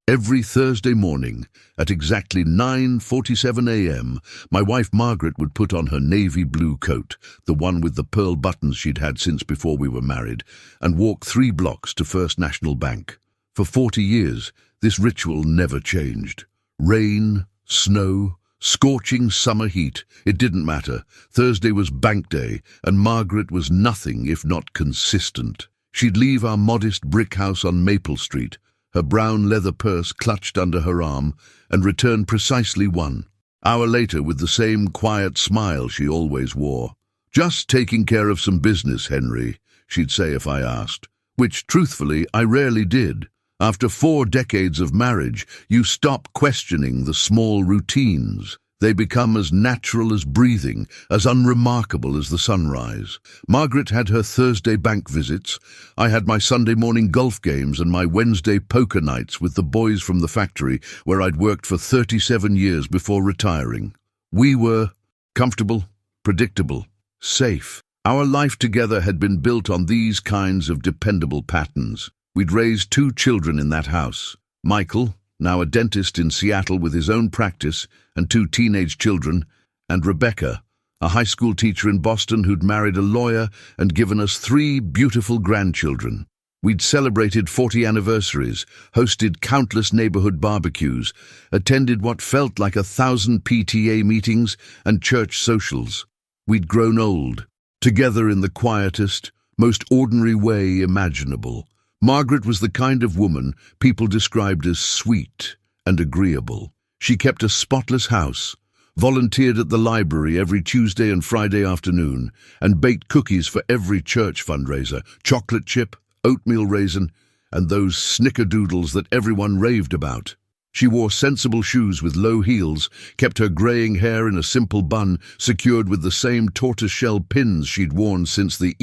Every Thursday morning, at exactly 9:47 a.m., my wife Margaret would put on her navy blue coat, the one with the pearl buttons she'd had since before we were married, and walk 3 blocks to First National Bank. For 40 years, this ritual never changed. Rain, snow, scorching summer heat, it didn't matter. Thursday was bank day, and Margaret was nothing if not consistent. She'd leave our modest brick house on Maple Street, her brown leather purse clutched under her arm, and return precisely 1 hour later with the same quiet smile she always wore. "Just taking care of some business, Henry," she'd say if I asked, which, truthfully, I rarely did. After 4 decades of marriage, you stop questioning the small routines. They become as natural as breathing, as unremarkable as the sunrise. Margaret had her Thursday bank visits. I had my Sunday morning golf games and my Wednesday poker nights with the boys from the factory where I'd worked for 37 years before retiring. We were comfortable, predictable, safe. Our life together had been built on these kinds of dependable patterns. We'd raised 2 children in that house. Michael, now a dentist in Seattle with his own practice and 2 teenage children, and Rebecca, a high school teacher in Boston who'd married a lawyer and given us 3 beautiful grandchildren. We'd celebrated 40 anniversaries, hosted countless neighborhood barbecues, attended what felt like 1,000 PTA meetings and church socials. We'd grown old, together in the quietest, most ordinary way imaginable. Margaret was the kind of woman people described as sweet and agreeable. She kept a spotless house, volunteered at the library every Tuesday and Friday afternoon, and baked cookies for every church fundraiser, chocolate chip, oatmeal raisin, and those snickerdoodles that everyone raved about. She wore sensible shoes with low heels, kept her graying hair in a simple bun secured with the same tortoiseshell pins she'd worn since the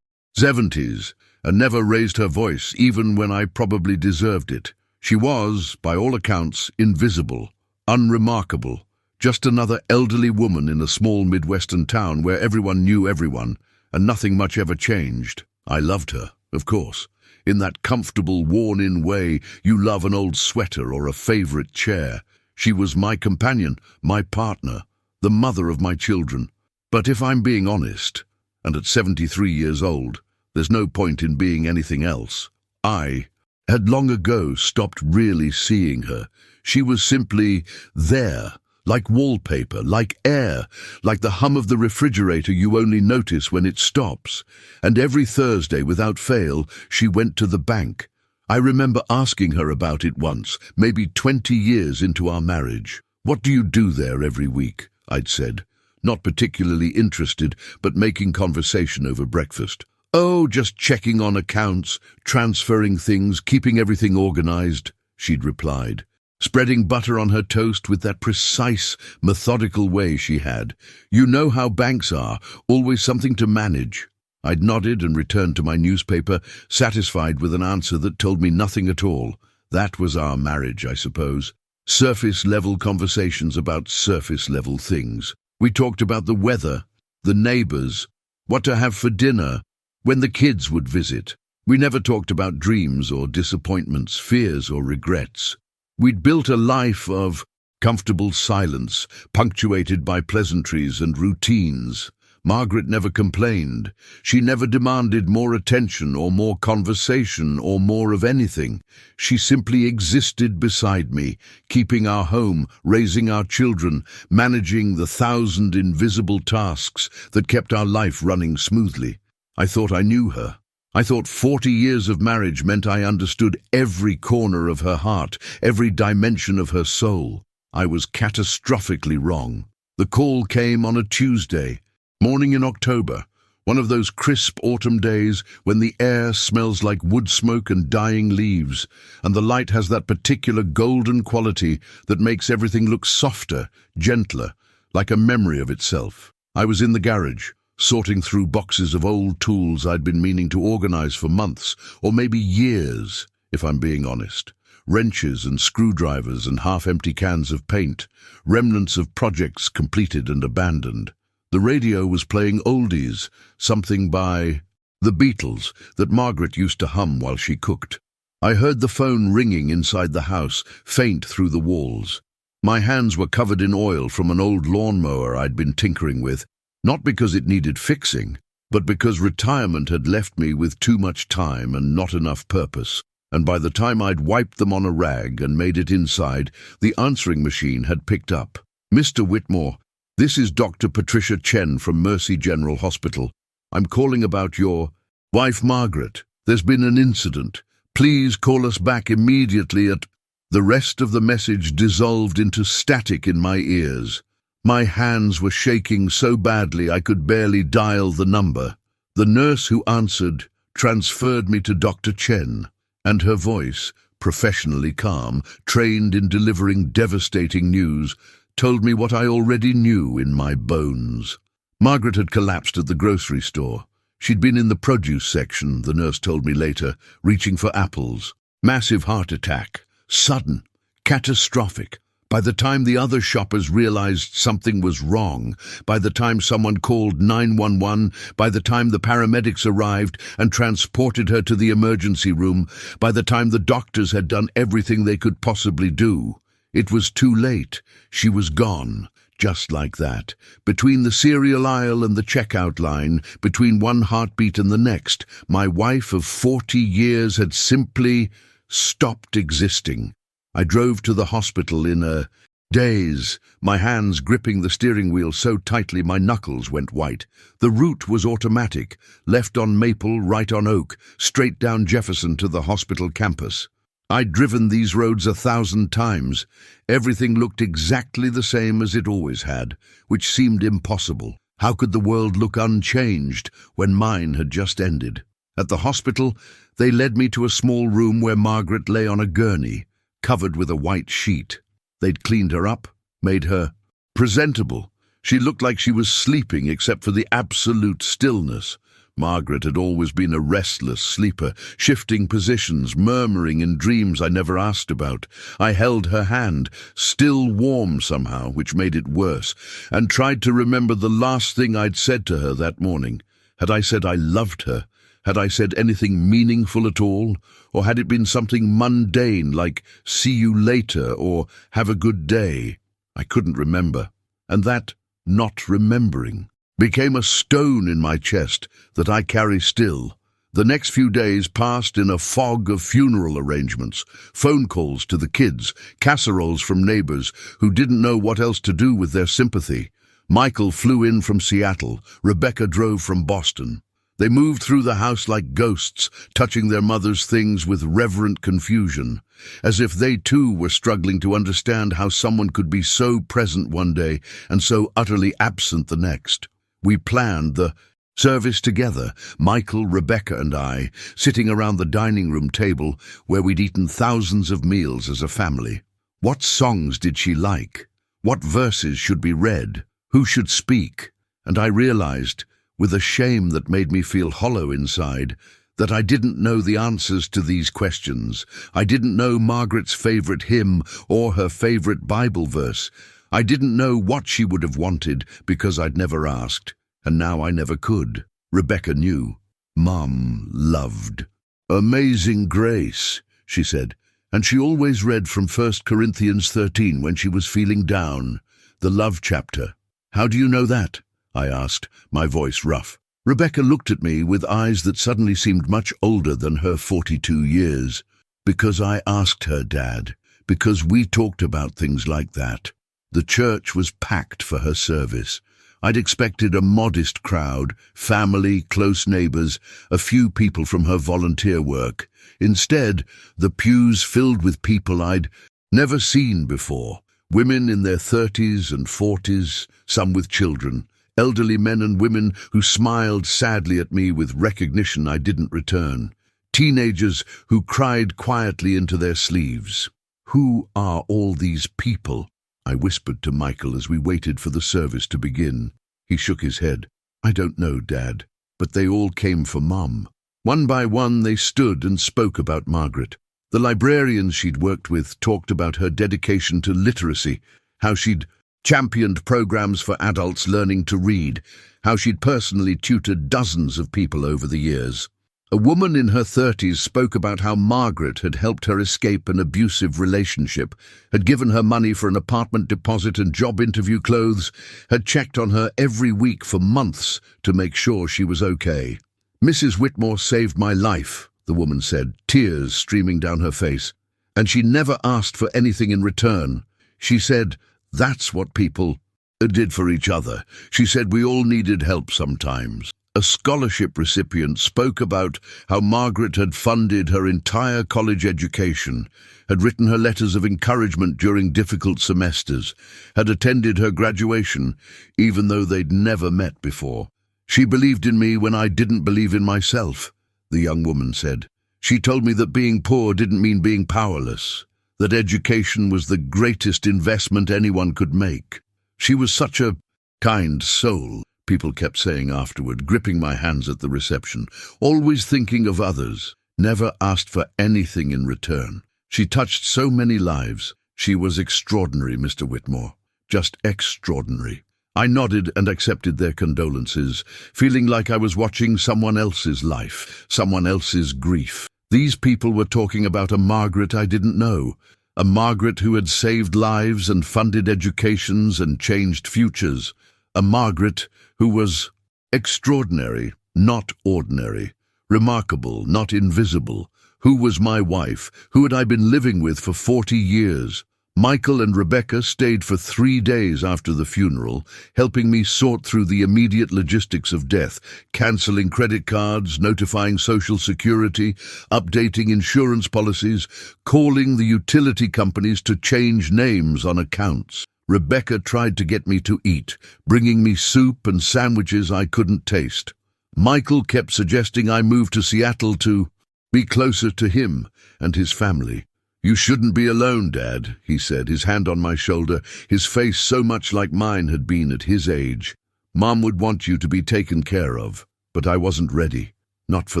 '70s, and never raised her voice, even when I probably deserved it. She was, by all accounts, invisible, unremarkable, just another elderly woman in a small Midwestern town where everyone knew everyone, and nothing much ever changed. I loved her, of course, in that comfortable, worn-in way you love an old sweater or a favorite chair. She was my companion, my partner, the mother of my children. But if I'm being honest, and at 73 years old, there's no point in being anything else. I had long ago stopped really seeing her. She was simply there, like wallpaper, like air, like the hum of the refrigerator you only notice when it stops. And every Thursday, without fail, she went to the bank. I remember asking her about it once, maybe 20 years into our marriage. "What do you do there every week?" I'd said, not particularly interested, but making conversation over breakfast. "Oh, just checking on accounts, transferring things, keeping everything organized," she'd replied, spreading butter on her toast with that precise, methodical way she had. "You know how banks are, always something to manage." I'd nodded and returned to my newspaper, satisfied with an answer that told me nothing at all. That was our marriage, I suppose. Surface-level conversations about surface-level things. We talked about the weather, the neighbors, what to have for dinner, when the kids would visit. We never talked about dreams or disappointments, fears or regrets. We'd built a life of comfortable silence, punctuated by pleasantries and routines. Margaret never complained. She never demanded more attention or more conversation or more of anything. She simply existed beside me, keeping our home, raising our children, managing the 1,000 invisible tasks that kept our life running smoothly. I thought I knew her. I thought 40 years of marriage meant I understood every corner of her heart, every dimension of her soul. I was catastrophically wrong. The call came on a Tuesday, morning in October, one of those crisp autumn days when the air smells like wood smoke and dying leaves, and the light has that particular golden quality that makes everything look softer, gentler, like a memory of itself. I was in the garage, sorting through boxes of old tools I'd been meaning to organize for months, or maybe years, if I'm being honest. Wrenches and screwdrivers and half-empty cans of paint, remnants of projects completed and abandoned. The radio was playing oldies, something by the Beatles that Margaret used to hum while she cooked. I heard the phone ringing inside the house, faint through the walls. My hands were covered in oil from an old lawnmower I'd been tinkering with, not because it needed fixing, but because retirement had left me with too much time and not enough purpose. And by the time I'd wiped them on a rag and made it inside, the answering machine had picked up. "Mr. Whitmore, this is Dr. Patricia Chen from Mercy General Hospital. I'm calling about your wife, Margaret. There's been an incident. Please call us back immediately at—" The rest of the message dissolved into static in my ears. My hands were shaking so badly I could barely dial the number. The nurse who answered transferred me to Dr. Chen, and her voice, professionally calm, trained in delivering devastating news, told me what I already knew in my bones. Margaret had collapsed at the grocery store. She'd been in the produce section, the nurse told me later, reaching for apples. Massive heart attack. Sudden. Catastrophic. By the time the other shoppers realized something was wrong, by the time someone called 911, by the time the paramedics arrived and transported her to the emergency room, by the time the doctors had done everything they could possibly do, it was too late. She was gone. Just like that. Between the cereal aisle and the checkout line, between one heartbeat and the next, my wife of 40 years had simply stopped existing. I drove to the hospital in a daze, my hands gripping the steering wheel so tightly my knuckles went white. The route was automatic, left on Maple, right on Oak, straight down Jefferson to the hospital campus. I'd driven these roads 1,000 times. Everything looked exactly the same as it always had, which seemed impossible. How could the world look unchanged when mine had just ended? At the hospital, they led me to a small room where Margaret lay on a gurney, covered with a white sheet. They'd cleaned her up, made her presentable. She looked like she was sleeping except for the absolute stillness. Margaret had always been a restless sleeper, shifting positions, murmuring in dreams I never asked about. I held her hand, still warm somehow, which made it worse, and tried to remember the last thing I'd said to her that morning. Had I said I loved her? Had I said anything meaningful at all? Or had it been something mundane like "see you later" or "have a good day"? I couldn't remember. And that not remembering became a stone in my chest that I carry still. The next few days passed in a fog of funeral arrangements, phone calls to the kids, casseroles from neighbors who didn't know what else to do with their sympathy. Michael flew in from Seattle. Rebecca drove from Boston. They moved through the house like ghosts, touching their mother's things with reverent confusion, as if they too were struggling to understand how someone could be so present one day and so utterly absent the next. We planned the service together, Michael, Rebecca and I, sitting around the dining room table where we'd eaten thousands of meals as a family. What songs did she like? What verses should be read? Who should speak? And I realized, with a shame that made me feel hollow inside, that I didn't know the answers to these questions. I didn't know Margaret's favorite hymn or her favorite Bible verse. I didn't know what she would have wanted because I'd never asked, and now I never could. Rebecca knew. Mom loved Amazing Grace, she said, and she always read from 1 Corinthians 13 when she was feeling down, the love chapter. How do you know that? I asked, my voice rough. Rebecca looked at me with eyes that suddenly seemed much older than her 42 years. Because I asked her, Dad. Because we talked about things like that. The church was packed for her service. I'd expected a modest crowd, family, close neighbors, a few people from her volunteer work. Instead, the pews filled with people I'd never seen before. Women in their 30s and 40s, some with children. Elderly men and women who smiled sadly at me with recognition I didn't return. Teenagers who cried quietly into their sleeves. Who are all these people? I whispered to Michael as we waited for the service to begin. He shook his head. I don't know, Dad, but they all came for Mum. One by one they stood and spoke about Margaret. The librarians she'd worked with talked about her dedication to literacy, how she'd championed programs for adults learning to read, how she'd personally tutored dozens of people over the years. A woman in her 30s spoke about how Margaret had helped her escape an abusive relationship, had given her money for an apartment deposit and job interview clothes, had checked on her every week for months to make sure she was okay. "Mrs. Whitmore saved my life," the woman said, tears streaming down her face. "And she never asked for anything in return. She said, that's what people did for each other. She said we all needed help sometimes." A scholarship recipient spoke about how Margaret had funded her entire college education, had written her letters of encouragement during difficult semesters, had attended her graduation, even though they'd never met before. "She believed in me when I didn't believe in myself," the young woman said. "She told me that being poor didn't mean being powerless, that education was the greatest investment anyone could make. She was such a kind soul," people kept saying afterward, gripping my hands at the reception. "Always thinking of others, never asked for anything in return. She touched so many lives. She was extraordinary, Mr. Whitmore, just extraordinary." I nodded and accepted their condolences, feeling like I was watching someone else's life, someone else's grief. These people were talking about a Margaret I didn't know, a Margaret who had saved lives and funded educations and changed futures, a Margaret who was extraordinary, not ordinary, remarkable, not invisible, who was my wife, who had I been living with for 40 years. Michael and Rebecca stayed for 3 days after the funeral, helping me sort through the immediate logistics of death, cancelling credit cards, notifying Social Security, updating insurance policies, calling the utility companies to change names on accounts. Rebecca tried to get me to eat, bringing me soup and sandwiches I couldn't taste. Michael kept suggesting I move to Seattle to be closer to him and his family. "You shouldn't be alone, Dad," he said, his hand on my shoulder, his face so much like mine had been at his age. "Mom would want you to be taken care of, but I wasn't ready. Not for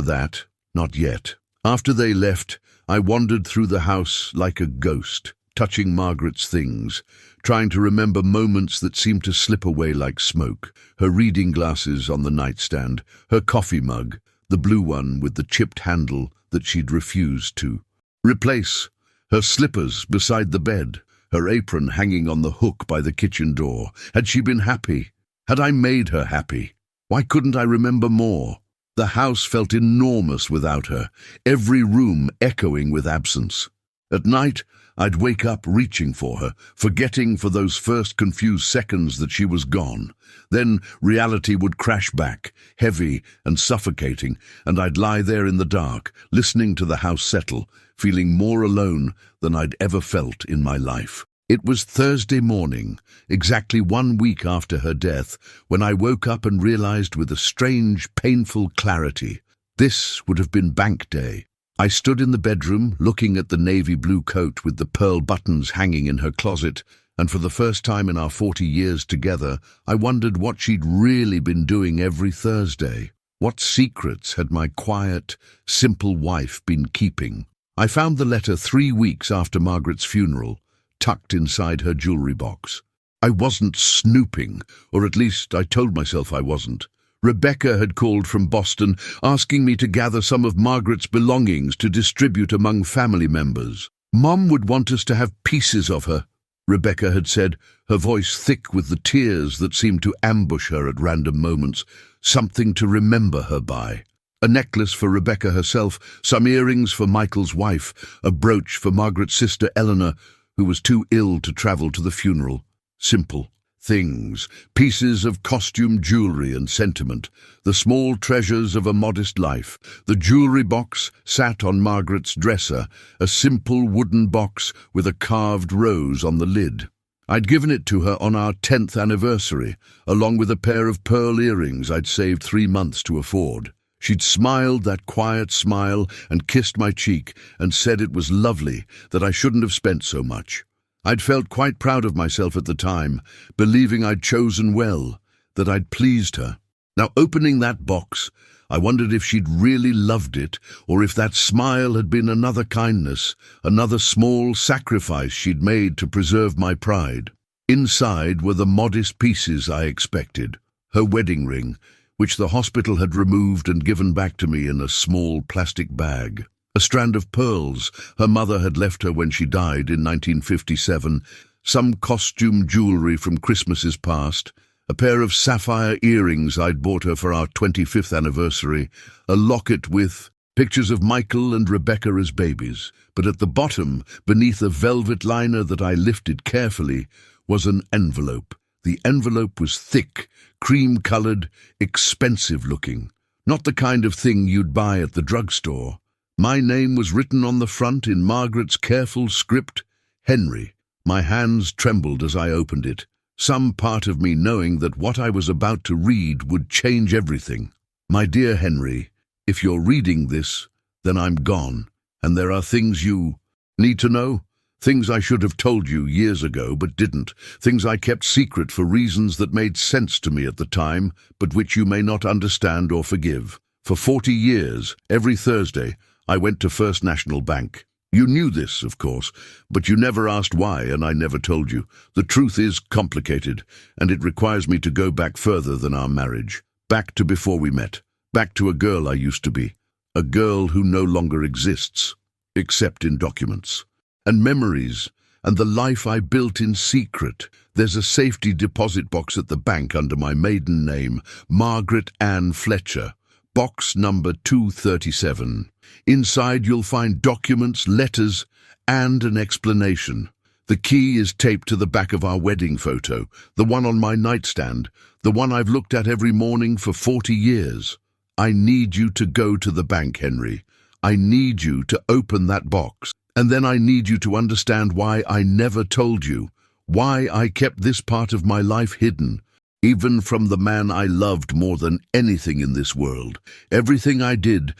that, not yet." After they left, I wandered through the house like a ghost, touching Margaret's things, trying to remember moments that seemed to slip away like smoke. Her reading glasses on the nightstand, her coffee mug, the blue one with the chipped handle that she'd refused to replace, her slippers beside the bed, her apron hanging on the hook by the kitchen door. Had she been happy? Had I made her happy? Why couldn't I remember more? The house felt enormous without her, every room echoing with absence. At night, I'd wake up reaching for her, forgetting for those first confused seconds that she was gone. Then reality would crash back, heavy and suffocating, and I'd lie there in the dark, listening to the house settle, feeling more alone than I'd ever felt in my life. It was Thursday morning, exactly 1 week after her death, when I woke up and realized with a strange, painful clarity, this would have been bank day. I stood in the bedroom, looking at the navy blue coat with the pearl buttons hanging in her closet, and for the first time in our 40 years together, I wondered what she'd really been doing every Thursday. What secrets had my quiet, simple wife been keeping? I found the letter 3 weeks after Margaret's funeral, tucked inside her jewelry box. I wasn't snooping, or at least I told myself I wasn't. Rebecca had called from Boston, asking me to gather some of Margaret's belongings to distribute among family members. "Mom would want us to have pieces of her," Rebecca had said, her voice thick with the tears that seemed to ambush her at random moments, something to remember her by. A necklace for Rebecca herself, some earrings for Michael's wife, a brooch for Margaret's sister Eleanor, who was too ill to travel to the funeral. Simple things, pieces of costume jewelry and sentiment, the small treasures of a modest life. The jewelry box sat on Margaret's dresser, a simple wooden box with a carved rose on the lid. I'd given it to her on our 10th anniversary, along with a pair of pearl earrings I'd saved 3 months to afford. She'd smiled that quiet smile and kissed my cheek and said it was lovely, that I shouldn't have spent so much. I'd felt quite proud of myself at the time, believing I'd chosen well, that I'd pleased her. Now, opening that box, I wondered if she'd really loved it, or if that smile had been another kindness, another small sacrifice she'd made to preserve my pride. Inside were the modest pieces I expected. Her wedding ring, which the hospital had removed and given back to me in a small plastic bag. A strand of pearls her mother had left her when she died in 1957, some costume jewelry from Christmases past, a pair of sapphire earrings I'd bought her for our 25th anniversary, a locket with pictures of Michael and Rebecca as babies. But at the bottom, beneath a velvet liner that I lifted carefully, was an envelope. The envelope was thick, cream-colored, expensive-looking. Not the kind of thing you'd buy at the drugstore. My name was written on the front in Margaret's careful script, Henry. My hands trembled as I opened it, some part of me knowing that what I was about to read would change everything. My dear Henry, if you're reading this, then I'm gone, and there are things you need to know. Things I should have told you years ago but didn't, things I kept secret for reasons that made sense to me at the time, but which you may not understand or forgive. For 40 years, every Thursday, I went to First National Bank. You knew this, of course, but you never asked why, and I never told you. The truth is complicated, and it requires me to go back further than our marriage. Back to before we met. Back to a girl I used to be. A girl who no longer exists, except in documents. And memories, and the life I built in secret. There's a safety deposit box at the bank under my maiden name, Margaret Ann Fletcher. Box number 237. Inside you'll find documents, letters, and an explanation. The key is taped to the back of our wedding photo, the one on my nightstand, the one I've looked at every morning for 40 years. I need you to go to the bank, Henry. I need you to open that box. And then I need you to understand why I never told you, why I kept this part of my life hidden, even from the man I loved more than anything in this world. Everything I did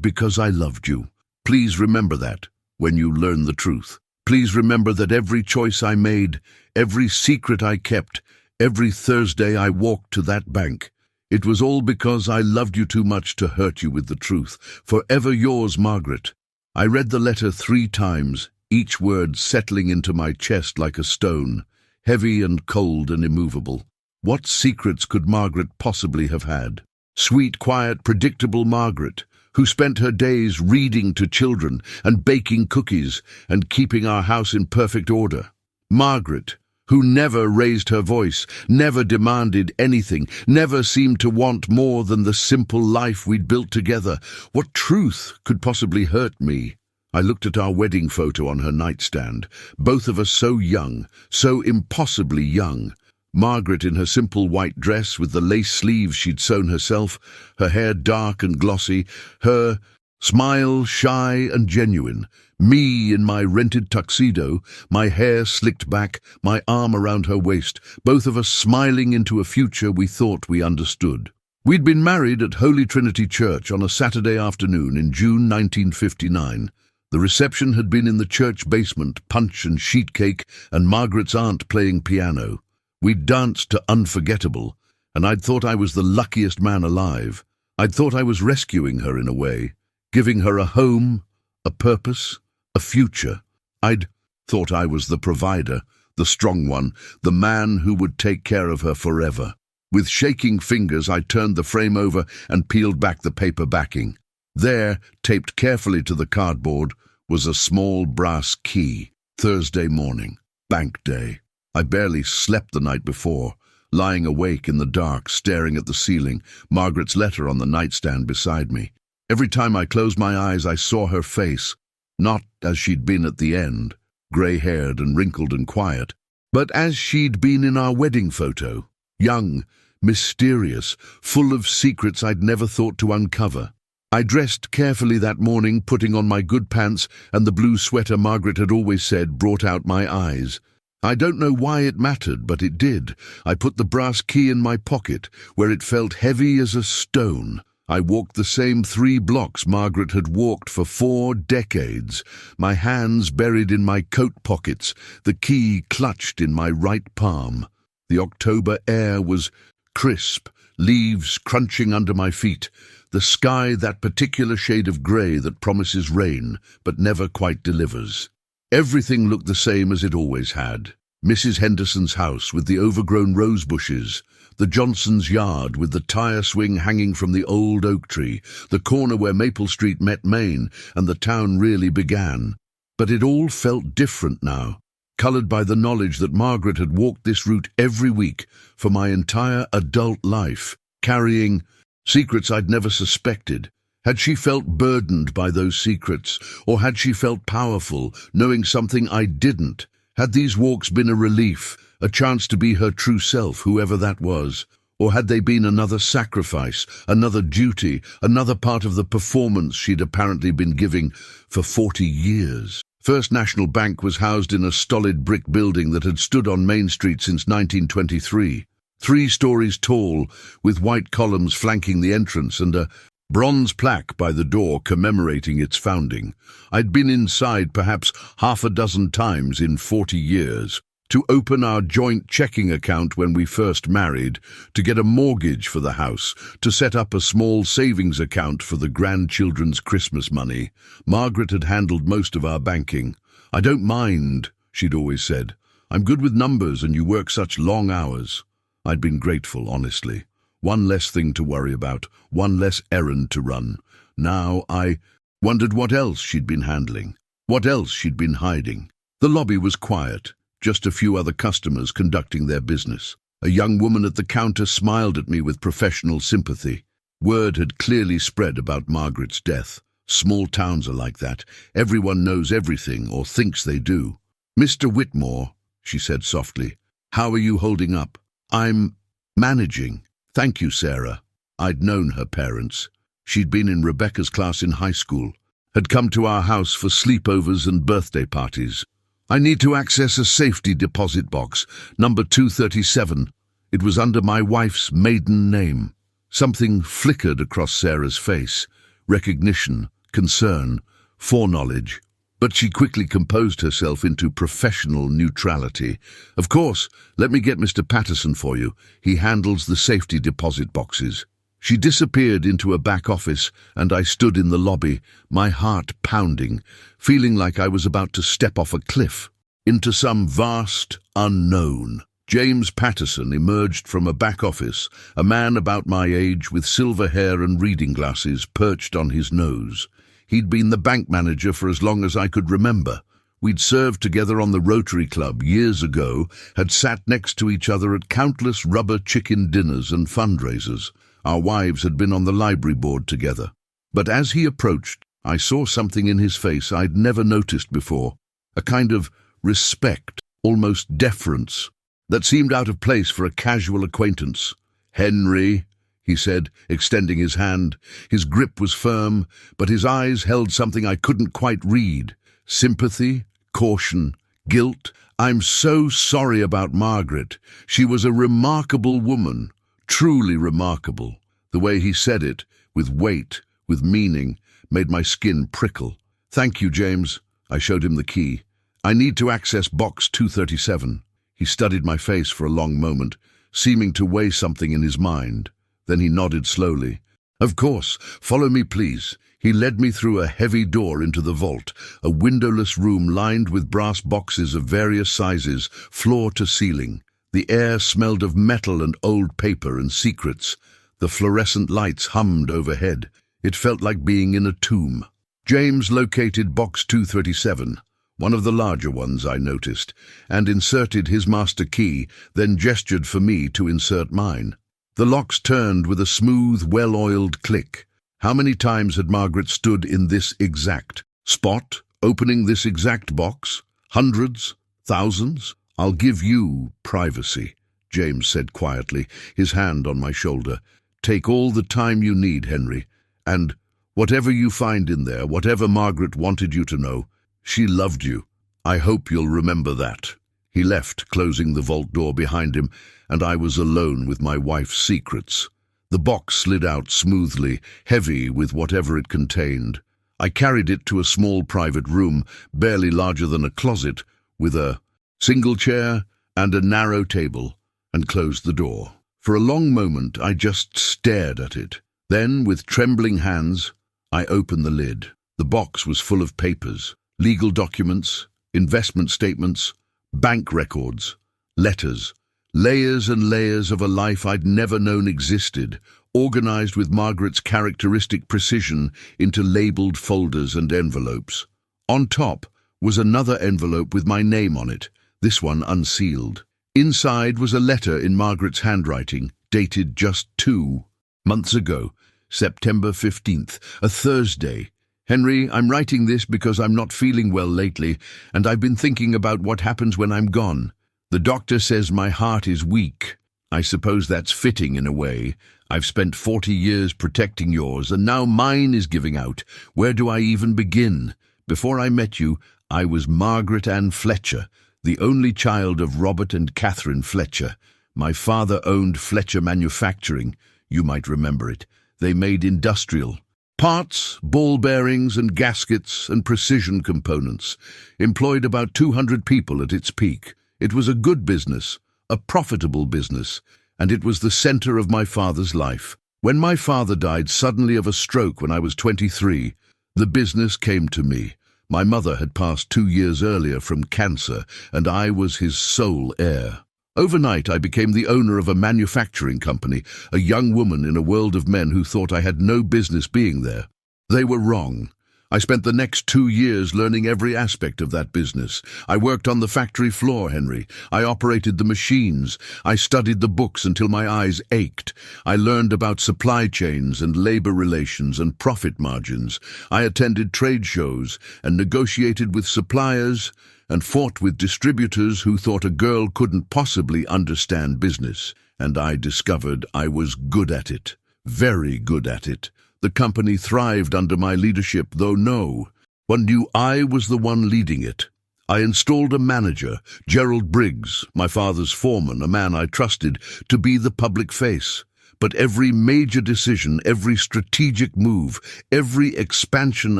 because I loved you. Please remember that when you learn the truth. Please remember that every choice I made, every secret I kept, every Thursday I walked to that bank, it was all because I loved you too much to hurt you with the truth. Forever yours, Margaret. I read the letter 3 times, each word settling into my chest like a stone, heavy and cold and immovable. What secrets could Margaret possibly have had? Sweet, quiet, predictable Margaret, who spent her days reading to children and baking cookies and keeping our house in perfect order. Margaret, who never raised her voice, never demanded anything, never seemed to want more than the simple life we'd built together. What truth could possibly hurt me? I looked at our wedding photo on her nightstand, both of us so young, so impossibly young. Margaret in her simple white dress with the lace sleeves she'd sewn herself, her hair dark and glossy, her smile shy and genuine. Me in my rented tuxedo, my hair slicked back, my arm around her waist, both of us smiling into a future we thought we understood. We'd been married at Holy Trinity Church on a Saturday afternoon in June 1959. The reception had been in the church basement, punch and sheet cake, and Margaret's aunt playing piano. We'd danced to Unforgettable, and I'd thought I was the luckiest man alive. I'd thought I was rescuing her in a way, giving her a home, a purpose, a future. I'd thought I was the provider, the strong one, the man who would take care of her forever. With shaking fingers, I turned the frame over and peeled back the paper backing. There, taped carefully to the cardboard, was a small brass key. Thursday morning, bank day. I barely slept the night before, lying awake in the dark, staring at the ceiling, Margaret's letter on the nightstand beside me. Every time I closed my eyes, I saw her face, not as she'd been at the end, grey-haired and wrinkled and quiet, but as she'd been in our wedding photo, young, mysterious, full of secrets I'd never thought to uncover. I dressed carefully that morning, putting on my good pants and the blue sweater Margaret had always said brought out my eyes. I don't know why it mattered, but it did. I put the brass key in my pocket, where it felt heavy as a stone. I walked the same 3 blocks Margaret had walked for 4 decades, my hands buried in my coat pockets, the key clutched in my right palm. The October air was crisp, leaves crunching under my feet, the sky that particular shade of grey that promises rain, but never quite delivers. Everything looked the same as it always had. Mrs. Henderson's house with the overgrown rose bushes, The Johnsons' yard with the tire swing hanging from the old oak tree, the corner where Maple Street met Main, and the town really began. But it all felt different now, coloured by the knowledge that Margaret had walked this route every week for my entire adult life, carrying secrets I'd never suspected. Had she felt burdened by those secrets, or had she felt powerful, knowing something I didn't? Had these walks been a relief, a chance to be her true self, whoever that was? Or had they been another sacrifice, another duty, another part of the performance she'd apparently been giving for 40 years? First National Bank was housed in a stolid brick building that had stood on Main Street since 1923. 3 stories tall, with white columns flanking the entrance and a bronze plaque by the door commemorating its founding. I'd been inside perhaps half a dozen times in 40 years. To open our joint checking account when we first married, to get a mortgage for the house, to set up a small savings account for the grandchildren's Christmas money. Margaret had handled most of our banking. "I don't mind," she'd always said. "I'm good with numbers and you work such long hours." I'd been grateful, honestly. One less thing to worry about, one less errand to run. Now I wondered what else she'd been handling, what else she'd been hiding. The lobby was quiet, just a few other customers conducting their business. A young woman at the counter smiled at me with professional sympathy. Word had clearly spread about Margaret's death. Small towns are like that. Everyone knows everything, or thinks they do. "Mr. Whitmore," she said softly, "how are you holding up?" "I'm managing. Thank you, Sarah." I'd known her parents. She'd been in Rebecca's class in high school, had come to our house for sleepovers and birthday parties. "I need to access a safety deposit box, number 237. It was under my wife's maiden name." Something flickered across Sarah's face. Recognition, concern, foreknowledge. But she quickly composed herself into professional neutrality. "Of course, let me get Mr. Patterson for you. He handles the safety deposit boxes." She disappeared into a back office, and I stood in the lobby, my heart pounding, feeling like I was about to step off a cliff into some vast unknown. James Patterson emerged from a back office, a man about my age with silver hair and reading glasses perched on his nose. He'd been the bank manager for as long as I could remember. We'd served together on the Rotary Club years ago, had sat next to each other at countless rubber chicken dinners and fundraisers. Our wives had been on the library board together. But as he approached, I saw something in his face I'd never noticed before, a kind of respect, almost deference, that seemed out of place for a casual acquaintance. "Henry," he said, extending his hand. His grip was firm, but his eyes held something I couldn't quite read. Sympathy, caution, guilt. "I'm so sorry about Margaret. She was a remarkable woman, truly remarkable." The way he said it, with weight, with meaning, made my skin prickle. "Thank you, James." I showed him the key. "I need to access box 237. He studied my face for a long moment, seeming to weigh something in his mind. Then he nodded slowly. "Of course, follow me, please." He led me through a heavy door into the vault, a windowless room lined with brass boxes of various sizes, floor to ceiling. The air smelled of metal and old paper and secrets. The fluorescent lights hummed overhead. It felt like being in a tomb. James located box 237, one of the larger ones I noticed, and inserted his master key, then gestured for me to insert mine. The locks turned with a smooth, well-oiled click. How many times had Margaret stood in this exact spot, opening this exact box? Hundreds? Thousands? "I'll give you privacy," James said quietly, his hand on my shoulder. "Take all the time you need, Henry. And whatever you find in there, whatever Margaret wanted you to know, she loved you. I hope you'll remember that." He left, closing the vault door behind him, and I was alone with my wife's secrets. The box slid out smoothly, heavy with whatever it contained. I carried it to a small private room, barely larger than a closet, with a single chair and a narrow table, and closed the door. For a long moment I just stared at it. Then, with trembling hands, I opened the lid. The box was full of papers, legal documents, investment statements, bank records, letters, Layers and layers of a life I'd never known existed, organized with Margaret's characteristic precision into labeled folders and envelopes. On top was another envelope with my name on it, this one unsealed. Inside was a letter in Margaret's handwriting, dated just 2 months ago, September 15th, a Thursday. Henry, I'm writing this because I'm not feeling well lately, and I've been thinking about what happens when I'm gone. The doctor says my heart is weak. I suppose that's fitting in a way. I've spent 40 years protecting yours, and now mine is giving out. Where do I even begin? Before I met you, I was Margaret Ann Fletcher, the only child of Robert and Catherine Fletcher. My father owned Fletcher Manufacturing. You might remember it. They made industrial parts, ball bearings and gaskets and precision components. Employed about 200 people at its peak. It was a good business, a profitable business, and it was the center of my father's life. When my father died suddenly of a stroke when I was 23, the business came to me. My mother had passed 2 years earlier from cancer, and I was his sole heir. Overnight, I became the owner of a manufacturing company, a young woman in a world of men who thought I had no business being there. They were wrong. I spent the next 2 years learning every aspect of that business. I worked on the factory floor, Henry. I operated the machines. I studied the books until my eyes ached. I learned about supply chains and labor relations and profit margins. I attended trade shows and negotiated with suppliers and fought with distributors who thought a girl couldn't possibly understand business. And I discovered I was good at it. Very good at it. The company thrived under my leadership, though no one knew I was the one leading it. I installed a manager, Gerald Briggs, my father's foreman, a man I trusted, to be the public face. But every major decision, every strategic move, every expansion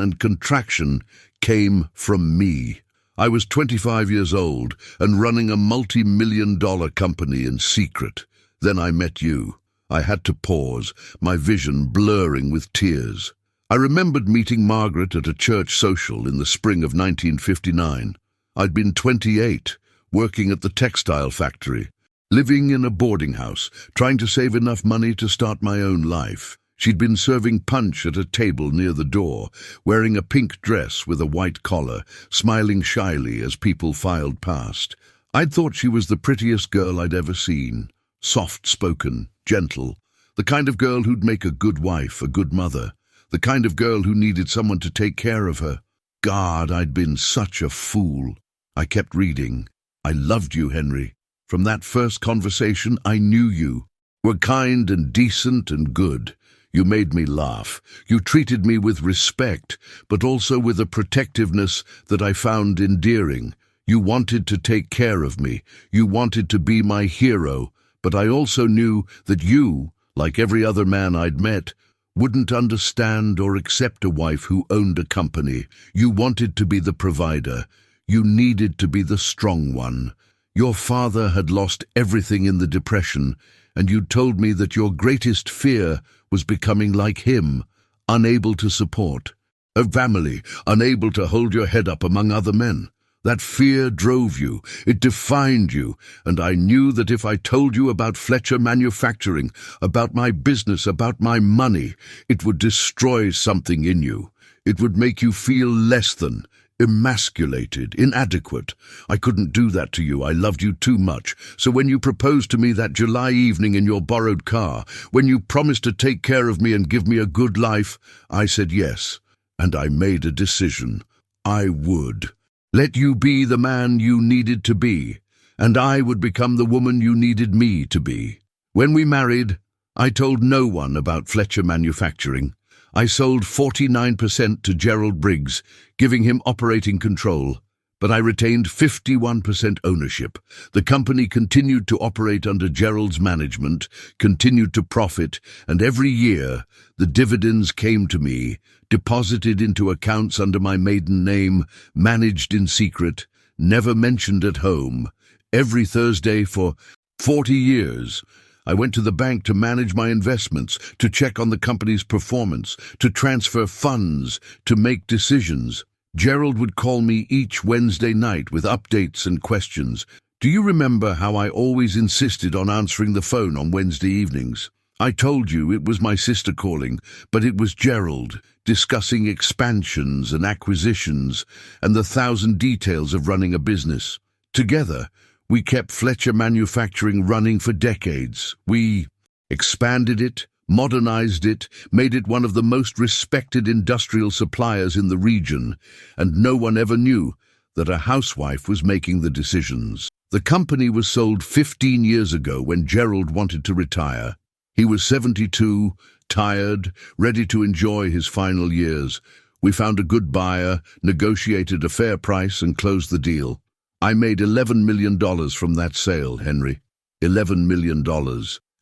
and contraction came from me. I was 25 years old and running a multi-million-dollar company in secret. Then I met you. I had to pause, my vision blurring with tears. I remembered meeting Margaret at a church social in the spring of 1959. I'd been 28, working at the textile factory, living in a boarding house, trying to save enough money to start my own life. She'd been serving punch at a table near the door, wearing a pink dress with a white collar, smiling shyly as people filed past. I'd thought she was the prettiest girl I'd ever seen. Soft-spoken, gentle, the kind of girl who'd make a good wife, a good mother, the kind of girl who needed someone to take care of her. God, I'd been such a fool. I kept reading. I loved you, Henry. From that first conversation, I knew you were kind and decent and good. You made me laugh. You treated me with respect, but also with a protectiveness that I found endearing. You wanted to take care of me. You wanted to be my hero. But I also knew that you, like every other man I'd met, wouldn't understand or accept a wife who owned a company. You wanted to be the provider. You needed to be the strong one. Your father had lost everything in the Depression, and you told me that your greatest fear was becoming like him, unable to support a family, unable to hold your head up among other men. That fear drove you, it defined you, and I knew that if I told you about Fletcher Manufacturing, about my business, about my money, it would destroy something in you. It would make you feel less than, emasculated, inadequate. I couldn't do that to you. I loved you too much. So when you proposed to me that July evening in your borrowed car, when you promised to take care of me and give me a good life, I said yes, and I made a decision. I would. Let you be the man you needed to be, and I would become the woman you needed me to be. When we married, I told no one about Fletcher Manufacturing. I sold 49% to Gerald Briggs, giving him operating control, but I retained 51% ownership. The company continued to operate under Gerald's management, continued to profit, and every year the dividends came to me, deposited into accounts under my maiden name, managed in secret, never mentioned at home. Every Thursday for 40 years, I went to the bank to manage my investments, to check on the company's performance, to transfer funds, to make decisions. Gerald would call me each Wednesday night with updates and questions. Do you remember how I always insisted on answering the phone on Wednesday evenings? I told you it was my sister calling, but it was Gerald, discussing expansions and acquisitions and the 1,000 details of running a business. Together, we kept Fletcher Manufacturing running for decades. We expanded it, modernized it, made it one of the most respected industrial suppliers in the region, and no one ever knew that a housewife was making the decisions. The company was sold 15 years ago when Gerald wanted to retire. He was 72, tired, ready to enjoy his final years. We found a good buyer, negotiated a fair price, and closed the deal. I made $11 million from that sale, Henry. $11 million.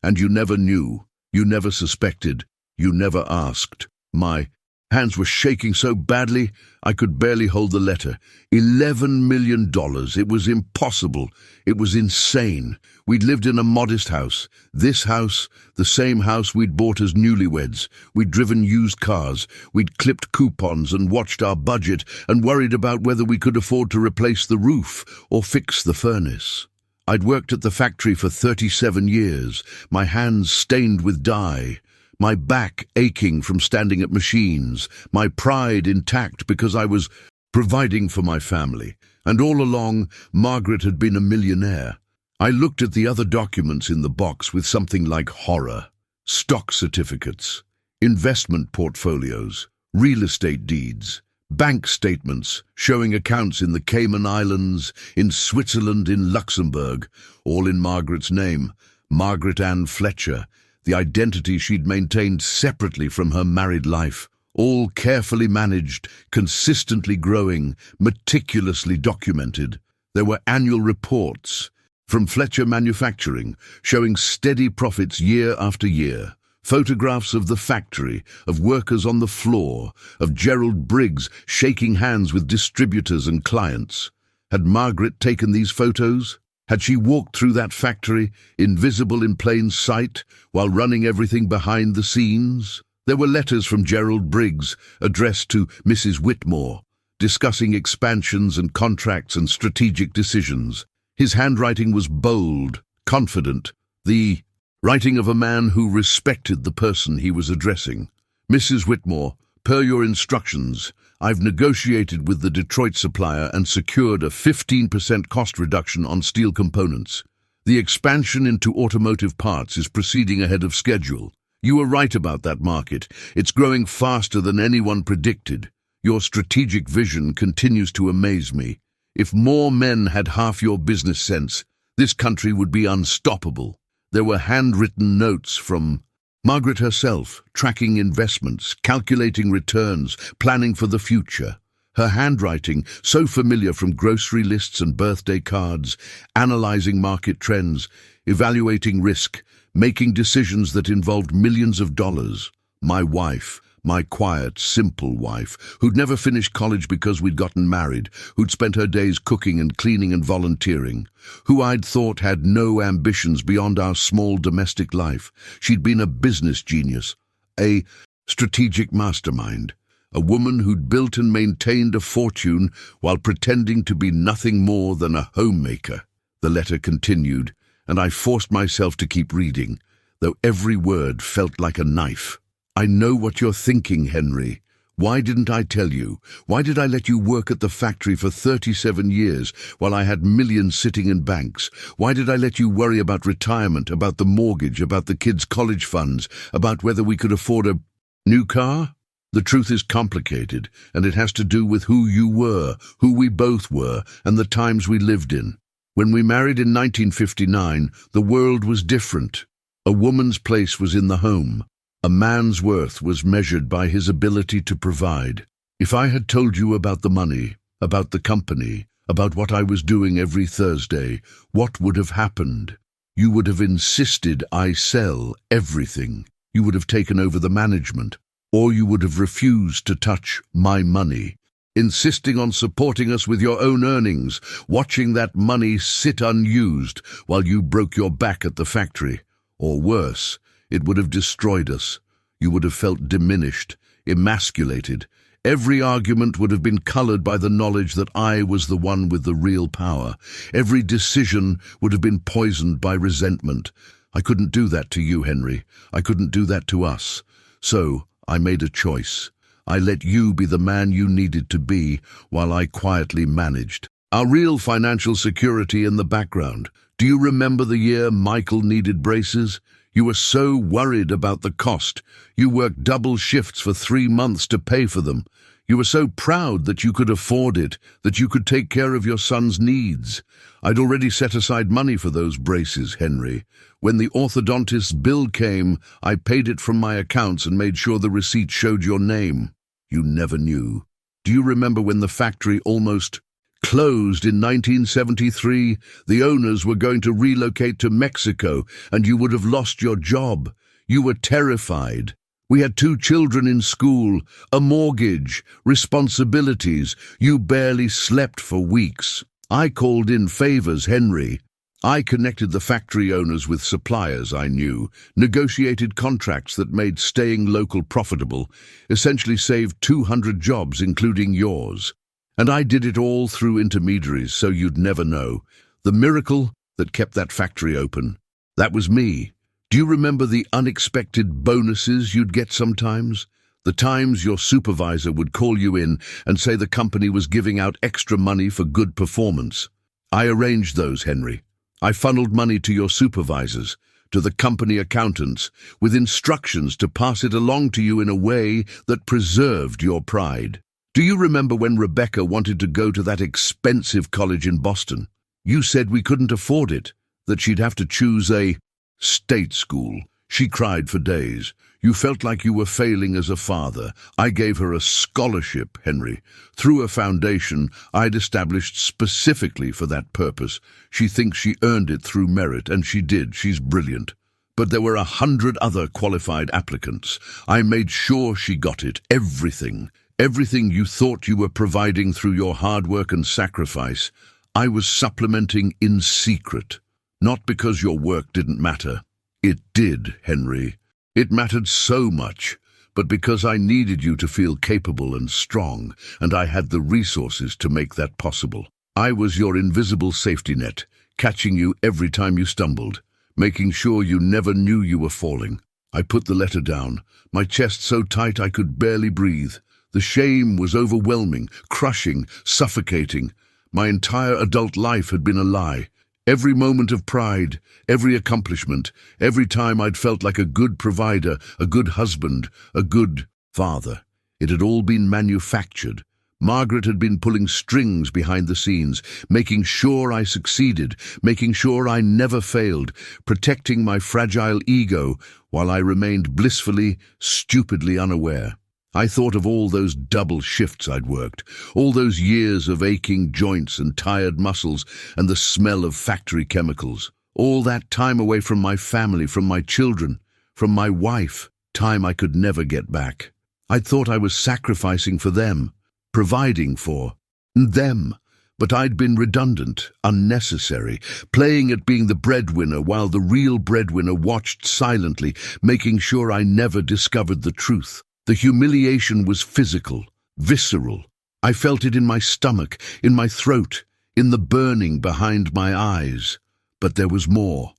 And you never knew. You never suspected. You never asked. My hands were shaking so badly, I could barely hold the letter. $11 million. It was impossible. It was insane. We'd lived in a modest house. This house, the same house we'd bought as newlyweds. We'd driven used cars. We'd clipped coupons and watched our budget and worried about whether we could afford to replace the roof or fix the furnace. I'd worked at the factory for 37 years, my hands stained with dye, my back aching from standing at machines, my pride intact because I was providing for my family. And all along, Margaret had been a millionaire. I looked at the other documents in the box with something like horror. Stock certificates, investment portfolios, real estate deeds, bank statements showing accounts in the Cayman Islands, in Switzerland, in Luxembourg, all in Margaret's name, Margaret Ann Fletcher, the identity she'd maintained separately from her married life, all carefully managed, consistently growing, meticulously documented. There were annual reports from Fletcher Manufacturing showing steady profits year after year. Photographs of the factory, of workers on the floor, of Gerald Briggs shaking hands with distributors and clients. Had Margaret taken these photos? Had she walked through that factory, invisible in plain sight, while running everything behind the scenes? There were letters from Gerald Briggs, addressed to Mrs. Whitmore, discussing expansions and contracts and strategic decisions. His handwriting was bold, confident, the writing of a man who respected the person he was addressing. Mrs. Whitmore, per your instructions, I've negotiated with the Detroit supplier and secured a 15% cost reduction on steel components. The expansion into automotive parts is proceeding ahead of schedule. You were right about that market. It's growing faster than anyone predicted. Your strategic vision continues to amaze me. If more men had half your business sense, this country would be unstoppable. There were handwritten notes from Margaret herself, tracking investments, calculating returns, planning for the future. Her handwriting, so familiar from grocery lists and birthday cards, analyzing market trends, evaluating risk, making decisions that involved millions of dollars. My wife, my quiet, simple wife, who'd never finished college because we'd gotten married, who'd spent her days cooking and cleaning and volunteering, who I'd thought had no ambitions beyond our small domestic life. She'd been a business genius, a strategic mastermind, a woman who'd built and maintained a fortune while pretending to be nothing more than a homemaker. The letter continued, and I forced myself to keep reading, though every word felt like a knife. I know what you're thinking, Henry. Why didn't I tell you? Why did I let you work at the factory for 37 years while I had millions sitting in banks? Why did I let you worry about retirement, about the mortgage, about the kids' college funds, about whether we could afford a new car? The truth is complicated, and it has to do with who you were, who we both were, and the times we lived in. When we married in 1959, the world was different. A woman's place was in the home. A man's worth was measured by his ability to provide. If I had told you about the money, about the company, about what I was doing every Thursday, what would have happened? You would have insisted I sell everything. You would have taken over the management, or you would have refused to touch my money, insisting on supporting us with your own earnings, watching that money sit unused while you broke your back at the factory. Or worse, it would have destroyed us. You would have felt diminished, emasculated, Every argument would have been colored by the knowledge that I was the one with the real power. Every decision would have been poisoned by resentment. I couldn't do that to you, Henry. I couldn't do that to us. So I made a choice. I let you be the man you needed to be while I quietly managed. Our real financial security in the background. Do you remember the year Michael needed braces? You were so worried about the cost. You worked double shifts for 3 months to pay for them. You were so proud that you could afford it, that you could take care of your son's needs. I'd already set aside money for those braces, Henry. When the orthodontist's bill came, I paid it from my accounts and made sure the receipt showed your name. You never knew. Do you remember when the factory almost closed in 1973? The owners were going to relocate to Mexico, and you would have lost your job. You were terrified. We had 2 children in school, a mortgage, responsibilities. You barely slept for weeks. I called in favors, Henry. I connected the factory owners with suppliers I knew, negotiated contracts that made staying local profitable, essentially saved 200 jobs, including yours. And I did it all through intermediaries, so you'd never know. The miracle that kept that factory open, that was me. Do you remember the unexpected bonuses you'd get sometimes? The times your supervisor would call you in and say the company was giving out extra money for good performance. I arranged those, Henry. I funneled money to your supervisors, to the company accountants, with instructions to pass it along to you in a way that preserved your pride. Do you remember when Rebecca wanted to go to that expensive college in Boston? You said we couldn't afford it, that she'd have to choose a state school. She cried for days. You felt like you were failing as a father. I gave her a scholarship, Henry, through a foundation I'd established specifically for that purpose. She thinks she earned it through merit, and she did. She's brilliant. But there were 100 other qualified applicants. I made sure she got it, everything. Everything you thought you were providing through your hard work and sacrifice, I was supplementing in secret. Not because your work didn't matter. It did, Henry. It mattered so much, but because I needed you to feel capable and strong, and I had the resources to make that possible. I was your invisible safety net, catching you every time you stumbled, making sure you never knew you were falling. I put the letter down, my chest so tight I could barely breathe. The shame was overwhelming, crushing, suffocating. My entire adult life had been a lie. Every moment of pride, every accomplishment, every time I'd felt like a good provider, a good husband, a good father. It had all been manufactured. Margaret had been pulling strings behind the scenes, making sure I succeeded, making sure I never failed, protecting my fragile ego while I remained blissfully, stupidly unaware. I thought of all those double shifts I'd worked, all those years of aching joints and tired muscles and the smell of factory chemicals, all that time away from my family, from my children, from my wife, time I could never get back. I'd thought I was sacrificing for them, providing for them, but I'd been redundant, unnecessary, playing at being the breadwinner while the real breadwinner watched silently, making sure I never discovered the truth. The humiliation was physical, visceral. I felt it in my stomach, in my throat, in the burning behind my eyes. But there was more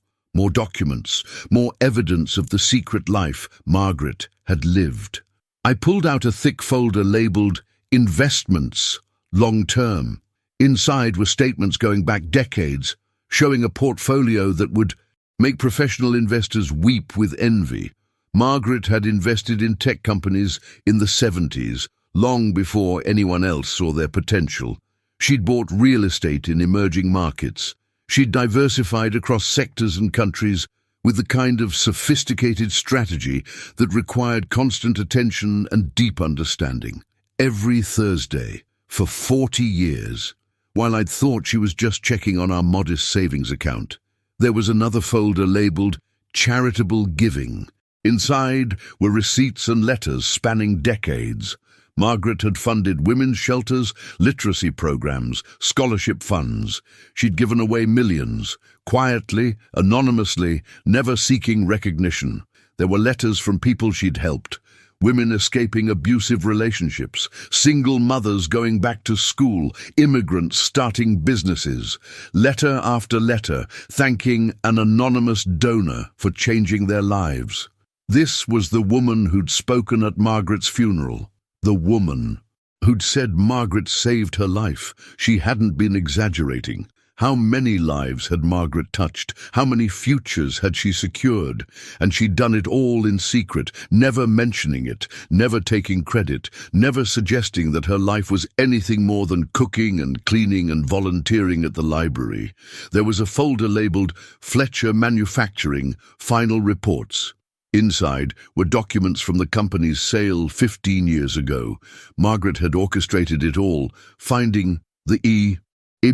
documents, more evidence of the secret life Margaret had lived. I pulled out a thick folder labeled Investments, Long Term. Inside were statements going back decades, showing a portfolio that would make professional investors weep with envy. Margaret had invested in tech companies in the 70s, long before anyone else saw their potential. She'd bought real estate in emerging markets. She'd diversified across sectors and countries with the kind of sophisticated strategy that required constant attention and deep understanding. Every Thursday, for 40 years, while I'd thought she was just checking on our modest savings account, there was another folder labeled Charitable Giving. Inside were receipts and letters spanning decades. Margaret had funded women's shelters, literacy programs, scholarship funds. She'd given away millions, quietly, anonymously, never seeking recognition. There were letters from people she'd helped, women escaping abusive relationships, single mothers going back to school, immigrants starting businesses. Letter after letter thanking an anonymous donor for changing their lives. This was the woman who'd spoken at Margaret's funeral. The woman who'd said Margaret saved her life. She hadn't been exaggerating. How many lives had Margaret touched? How many futures had she secured? And she'd done it all in secret, never mentioning it, never taking credit, never suggesting that her life was anything more than cooking and cleaning and volunteering at the library. There was a folder labeled Fletcher Manufacturing Final Reports. Inside were documents from the company's sale 15 years ago. Margaret had orchestrated it all, finding the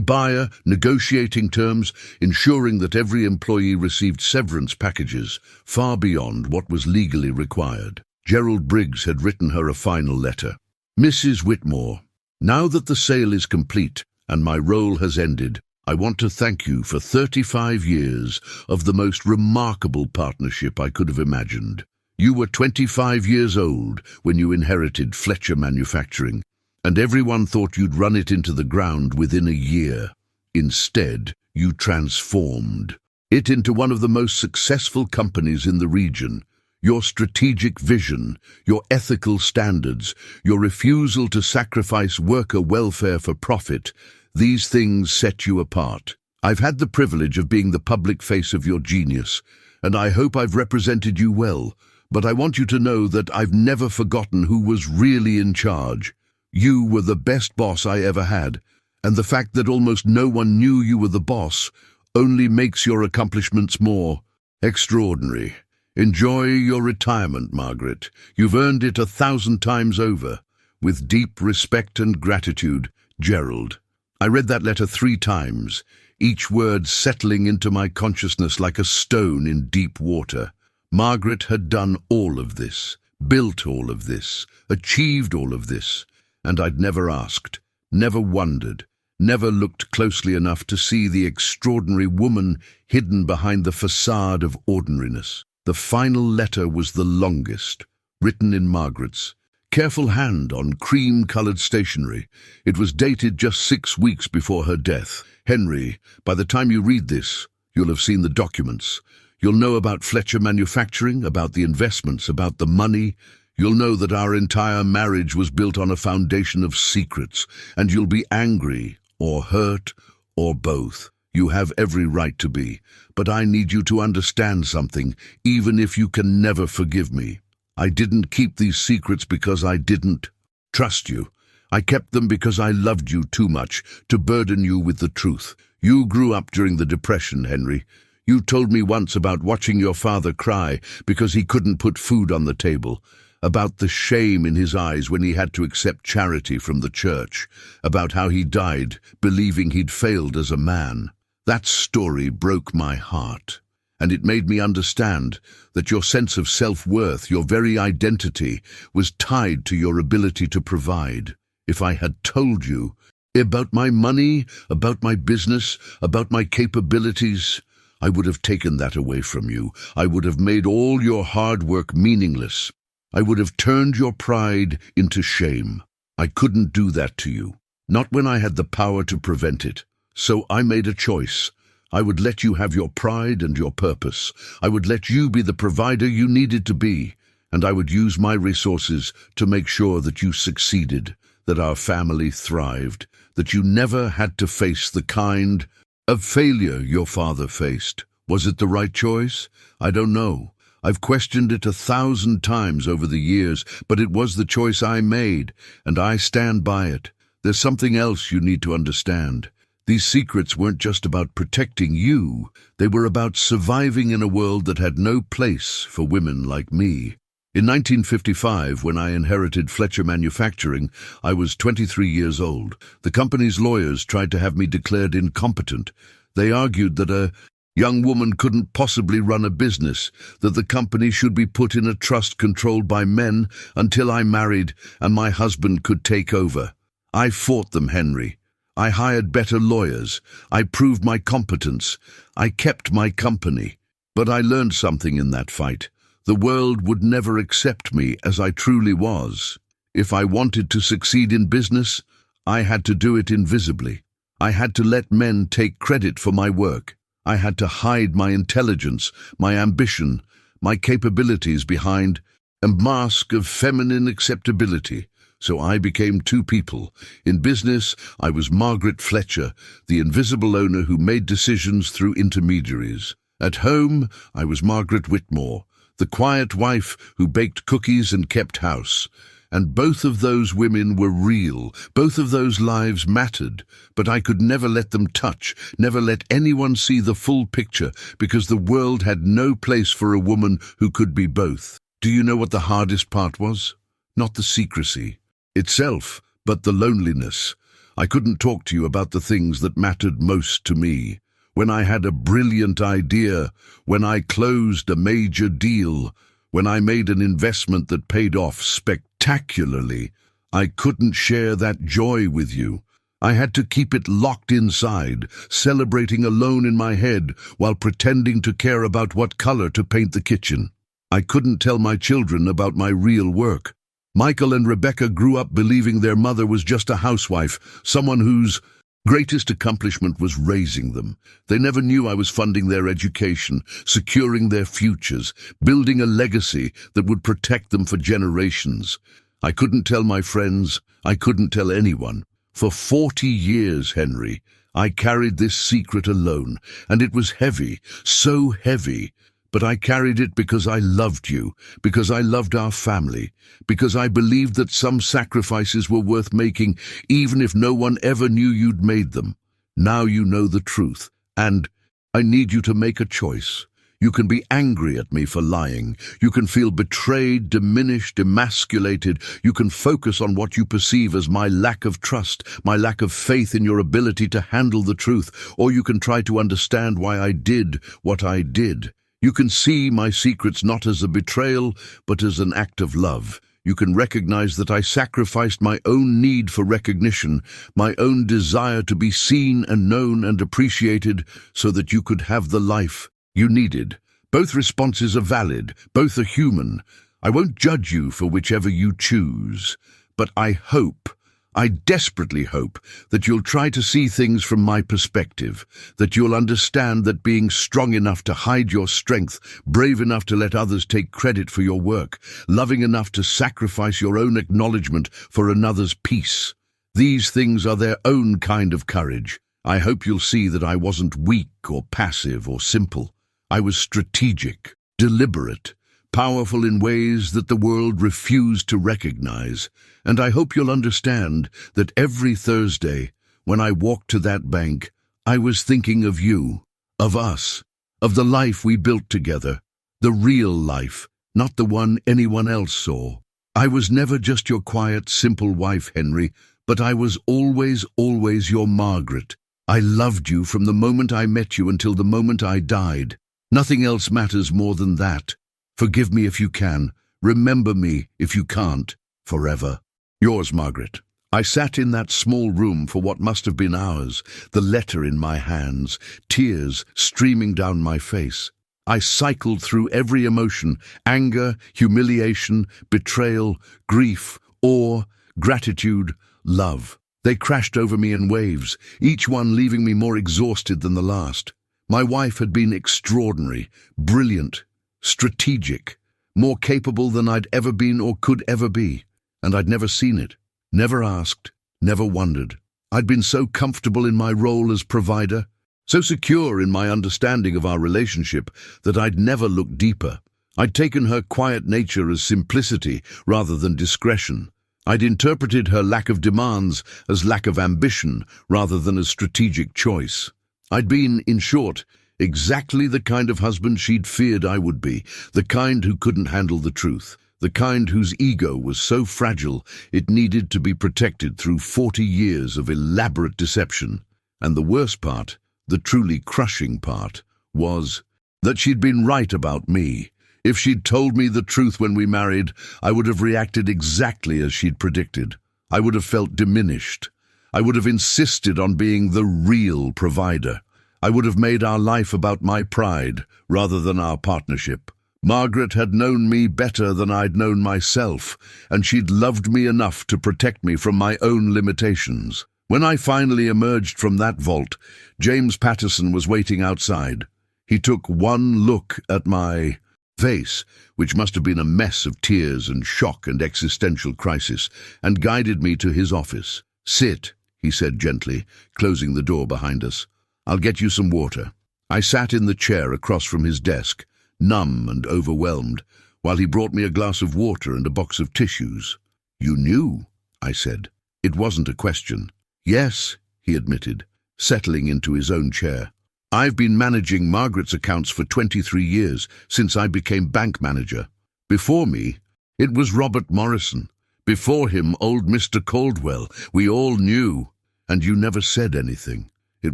buyer, negotiating terms, ensuring that every employee received severance packages far beyond what was legally required. Gerald Briggs had written her a final letter. Mrs. Whitmore, now that the sale is complete and my role has ended, I want to thank you for 35 years of the most remarkable partnership I could have imagined. You were 25 years old when you inherited Fletcher Manufacturing, and everyone thought you'd run it into the ground within a year. Instead, you transformed it into one of the most successful companies in the region. Your strategic vision, your ethical standards, your refusal to sacrifice worker welfare for profit, these things set you apart. I've had the privilege of being the public face of your genius, and I hope I've represented you well, but I want you to know that I've never forgotten who was really in charge. You were the best boss I ever had, and the fact that almost no one knew you were the boss only makes your accomplishments more extraordinary. Enjoy your retirement, Margaret. You've earned it 1,000 times over. With deep respect and gratitude, Gerald. I read that letter 3 times, each word settling into my consciousness like a stone in deep water. Margaret had done all of this, built all of this, achieved all of this. And I'd never asked, never wondered, never looked closely enough to see the extraordinary woman hidden behind the facade of ordinariness. The final letter was the longest, written in Margaret's careful hand on cream-colored stationery. It was dated just 6 weeks before her death. Henry, by the time you read this, you'll have seen the documents. You'll know about Fletcher Manufacturing, about the investments, about the money. You'll know that our entire marriage was built on a foundation of secrets, and you'll be angry, or hurt, or both. You have every right to be, but I need you to understand something, even if you can never forgive me. I didn't keep these secrets because I didn't trust you. I kept them because I loved you too much to burden you with the truth. You grew up during the Depression, Henry. You told me once about watching your father cry because he couldn't put food on the table, about the shame in his eyes when he had to accept charity from the church, about how he died believing he'd failed as a man. That story broke my heart, and it made me understand that your sense of self-worth, your very identity, was tied to your ability to provide. If I had told you about my money, about my business, about my capabilities, I would have taken that away from you. I would have made all your hard work meaningless. I would have turned your pride into shame. I couldn't do that to you, not when I had the power to prevent it. So I made a choice. I would let you have your pride and your purpose. I would let you be the provider you needed to be, and I would use my resources to make sure that you succeeded, that our family thrived, that you never had to face the kind of failure your father faced. Was it the right choice? I don't know. I've questioned it 1,000 times over the years, but it was the choice I made, and I stand by it. There's something else you need to understand. These secrets weren't just about protecting you. They were about surviving in a world that had no place for women like me. In 1955, when I inherited Fletcher Manufacturing, I was 23 years old. The company's lawyers tried to have me declared incompetent. They argued that a young woman couldn't possibly run a business, that the company should be put in a trust controlled by men until I married and my husband could take over. I fought them, Henry. I hired better lawyers. I proved my competence. I kept my company. But I learned something in that fight. The world would never accept me as I truly was. If I wanted to succeed in business, I had to do it invisibly. I had to let men take credit for my work. I had to hide my intelligence, my ambition, my capabilities behind a mask of feminine acceptability. So I became two people. In business, I was Margaret Fletcher, the invisible owner who made decisions through intermediaries. At home, I was Margaret Whitmore, the quiet wife who baked cookies and kept house. And both of those women were real. Both of those lives mattered. But I could never let them touch, never let anyone see the full picture, because the world had no place for a woman who could be both. Do you know what the hardest part was? Not the secrecy itself, but the loneliness. I couldn't talk to you about the things that mattered most to me. When I had a brilliant idea, when I closed a major deal, when I made an investment that paid off spectacularly, I couldn't share that joy with you. I had to keep it locked inside, celebrating alone in my head while pretending to care about what color to paint the kitchen. I couldn't tell my children about my real work. Michael and Rebecca grew up believing their mother was just a housewife, someone whose greatest accomplishment was raising them. They never knew I was funding their education, securing their futures, building a legacy that would protect them for generations. I couldn't tell my friends, I couldn't tell anyone. For 40 years, Henry, I carried this secret alone, and it was heavy, so heavy. But I carried it because I loved you, because I loved our family, because I believed that some sacrifices were worth making, even if no one ever knew you'd made them. Now you know the truth, and I need you to make a choice. You can be angry at me for lying. You can feel betrayed, diminished, emasculated. You can focus on what you perceive as my lack of trust, my lack of faith in your ability to handle the truth, or you can try to understand why I did what I did. You can see my secrets not as a betrayal, but as an act of love. You can recognize that I sacrificed my own need for recognition, my own desire to be seen and known and appreciated, so that you could have the life you needed. Both responses are valid, both are human. I won't judge you for whichever you choose, but I desperately hope that you'll try to see things from my perspective, that you'll understand that being strong enough to hide your strength, brave enough to let others take credit for your work, loving enough to sacrifice your own acknowledgement for another's peace. These things are their own kind of courage. I hope you'll see that I wasn't weak or passive or simple. I was strategic, deliberate, powerful in ways that the world refused to recognize. And I hope you'll understand that every Thursday, when I walked to that bank, I was thinking of you, of us, of the life we built together, the real life, not the one anyone else saw. I was never just your quiet, simple wife, Henry, but I was always, always your Margaret. I loved you from the moment I met you until the moment I died. Nothing else matters more than that. Forgive me if you can. Remember me if you can't. Forever. Yours, Margaret. I sat in that small room for what must have been hours, the letter in my hands, tears streaming down my face. I cycled through every emotion: anger, humiliation, betrayal, grief, awe, gratitude, love. They crashed over me in waves, each one leaving me more exhausted than the last. My wife had been extraordinary, brilliant, strategic, more capable than I'd ever been or could ever be. And I'd never seen it, never asked, never wondered. I'd been so comfortable in my role as provider, so secure in my understanding of our relationship, that I'd never looked deeper. I'd taken her quiet nature as simplicity rather than discretion. I'd interpreted her lack of demands as lack of ambition rather than as strategic choice. I'd been, in short, exactly the kind of husband she'd feared I would be, the kind who couldn't handle the truth, the kind whose ego was so fragile it needed to be protected through 40 years of elaborate deception. And the worst part, the truly crushing part, was that she'd been right about me. If she'd told me the truth when we married, I would have reacted exactly as she'd predicted. I would have felt diminished. I would have insisted on being the real provider. I would have made our life about my pride rather than our partnership. Margaret had known me better than I'd known myself, and she'd loved me enough to protect me from my own limitations. When I finally emerged from that vault, James Patterson was waiting outside. He took one look at my face, which must have been a mess of tears and shock and existential crisis, and guided me to his office. "Sit," he said gently, closing the door behind us. "I'll get you some water." I sat in the chair across from his desk, numb and overwhelmed, while he brought me a glass of water and a box of tissues. "You knew?" I said. It wasn't a question. "Yes," he admitted, settling into his own chair. "I've been managing Margaret's accounts for 23 years, since I became bank manager. Before me, it was Robert Morrison. Before him, old Mr. Caldwell. We all knew. And you never said anything. It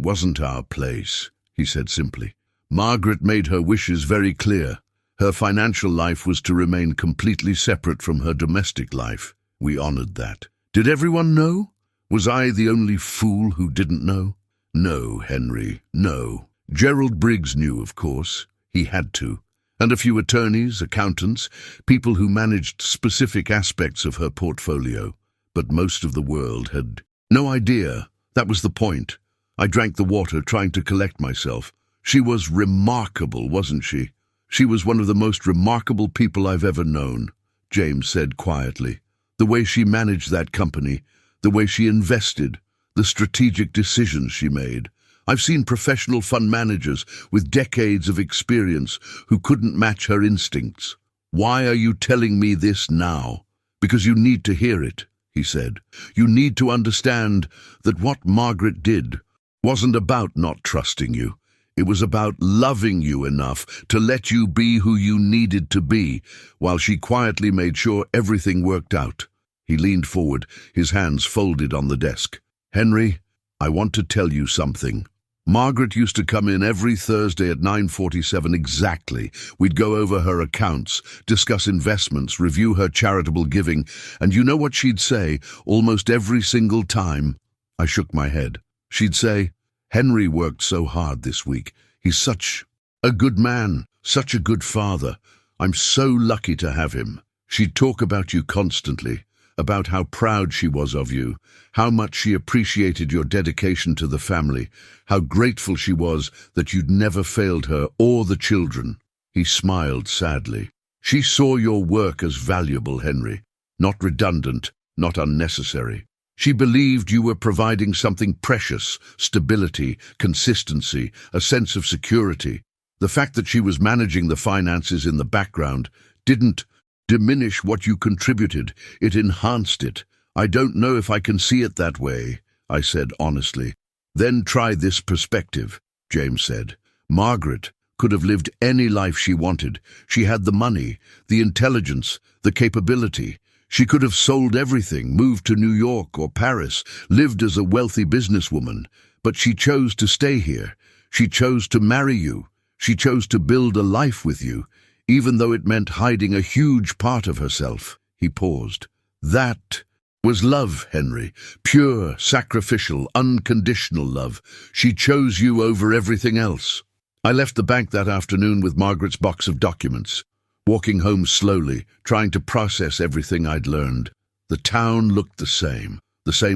wasn't our place," he said simply. "Margaret made her wishes very clear. Her financial life was to remain completely separate from her domestic life. We honored that. Did everyone know? Was I the only fool who didn't know?" "No, Henry, no. Gerald Briggs knew, of course. He had to. And a few attorneys, accountants, people who managed specific aspects of her portfolio. But most of the world had no idea. That was the point. I drank the water, trying to collect myself. She was remarkable, wasn't she? She was one of the most remarkable people I've ever known," James said quietly. "The way she managed that company, the way she invested, the strategic decisions she made. I've seen professional fund managers with decades of experience who couldn't match her instincts." "Why are you telling me this now?" "Because you need to hear it," he said. "You need to understand that what Margaret did wasn't about not trusting you. It was about loving you enough to let you be who you needed to be, while she quietly made sure everything worked out." He leaned forward, his hands folded on the desk. "Henry, I want to tell you something. Margaret used to come in every Thursday at 9:47 exactly. We'd go over her accounts, discuss investments, review her charitable giving, and you know what she'd say almost every single time?" I shook my head. She'd say, "Henry worked so hard this week. He's such a good man, such a good father. I'm so lucky to have him." She'd talk about you constantly, about how proud she was of you, how much she appreciated your dedication to the family, how grateful she was that you'd never failed her or the children. He smiled sadly. "She saw your work as valuable, Henry, not redundant, not unnecessary. She believed you were providing something precious, stability, consistency, a sense of security. The fact that she was managing the finances in the background didn't diminish what you contributed, it enhanced it. I don't know if I can see it that way," I said honestly. "Then try this perspective," James said. "Margaret could have lived any life she wanted. She had the money, the intelligence, the capability. She could have sold everything, moved to New York or Paris, lived as a wealthy businesswoman. But she chose to stay here. She chose to marry you. She chose to build a life with you, even though it meant hiding a huge part of herself." He paused. "That was love, Henry. Pure, sacrificial, unconditional love. She chose you over everything else." I left the bank that afternoon with Margaret's box of documents, walking home slowly, trying to process everything I'd learned. The town looked the same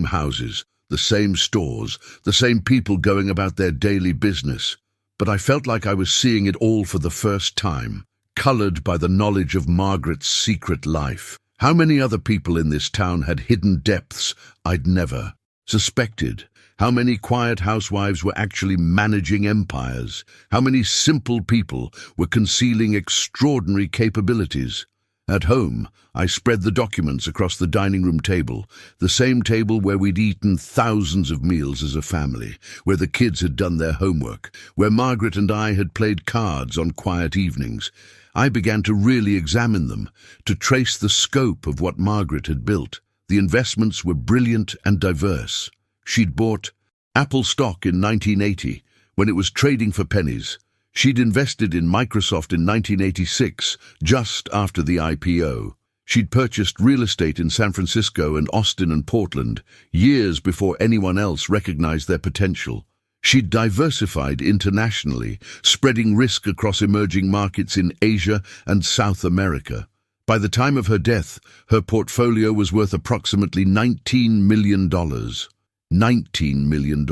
houses, the same stores, the same people going about their daily business. But I felt like I was seeing it all for the first time, colored by the knowledge of Margaret's secret life. How many other people in this town had hidden depths I'd never suspected? How many quiet housewives were actually managing empires? How many simple people were concealing extraordinary capabilities? At home, I spread the documents across the dining room table, the same table where we'd eaten thousands of meals as a family, where the kids had done their homework, where Margaret and I had played cards on quiet evenings. I began to really examine them, to trace the scope of what Margaret had built. The investments were brilliant and diverse. She'd bought Apple stock in 1980, when it was trading for pennies. She'd invested in Microsoft in 1986, just after the IPO. She'd purchased real estate in San Francisco and Austin and Portland, years before anyone else recognized their potential. She'd diversified internationally, spreading risk across emerging markets in Asia and South America. By the time of her death, her portfolio was worth approximately $19 million. $19 million.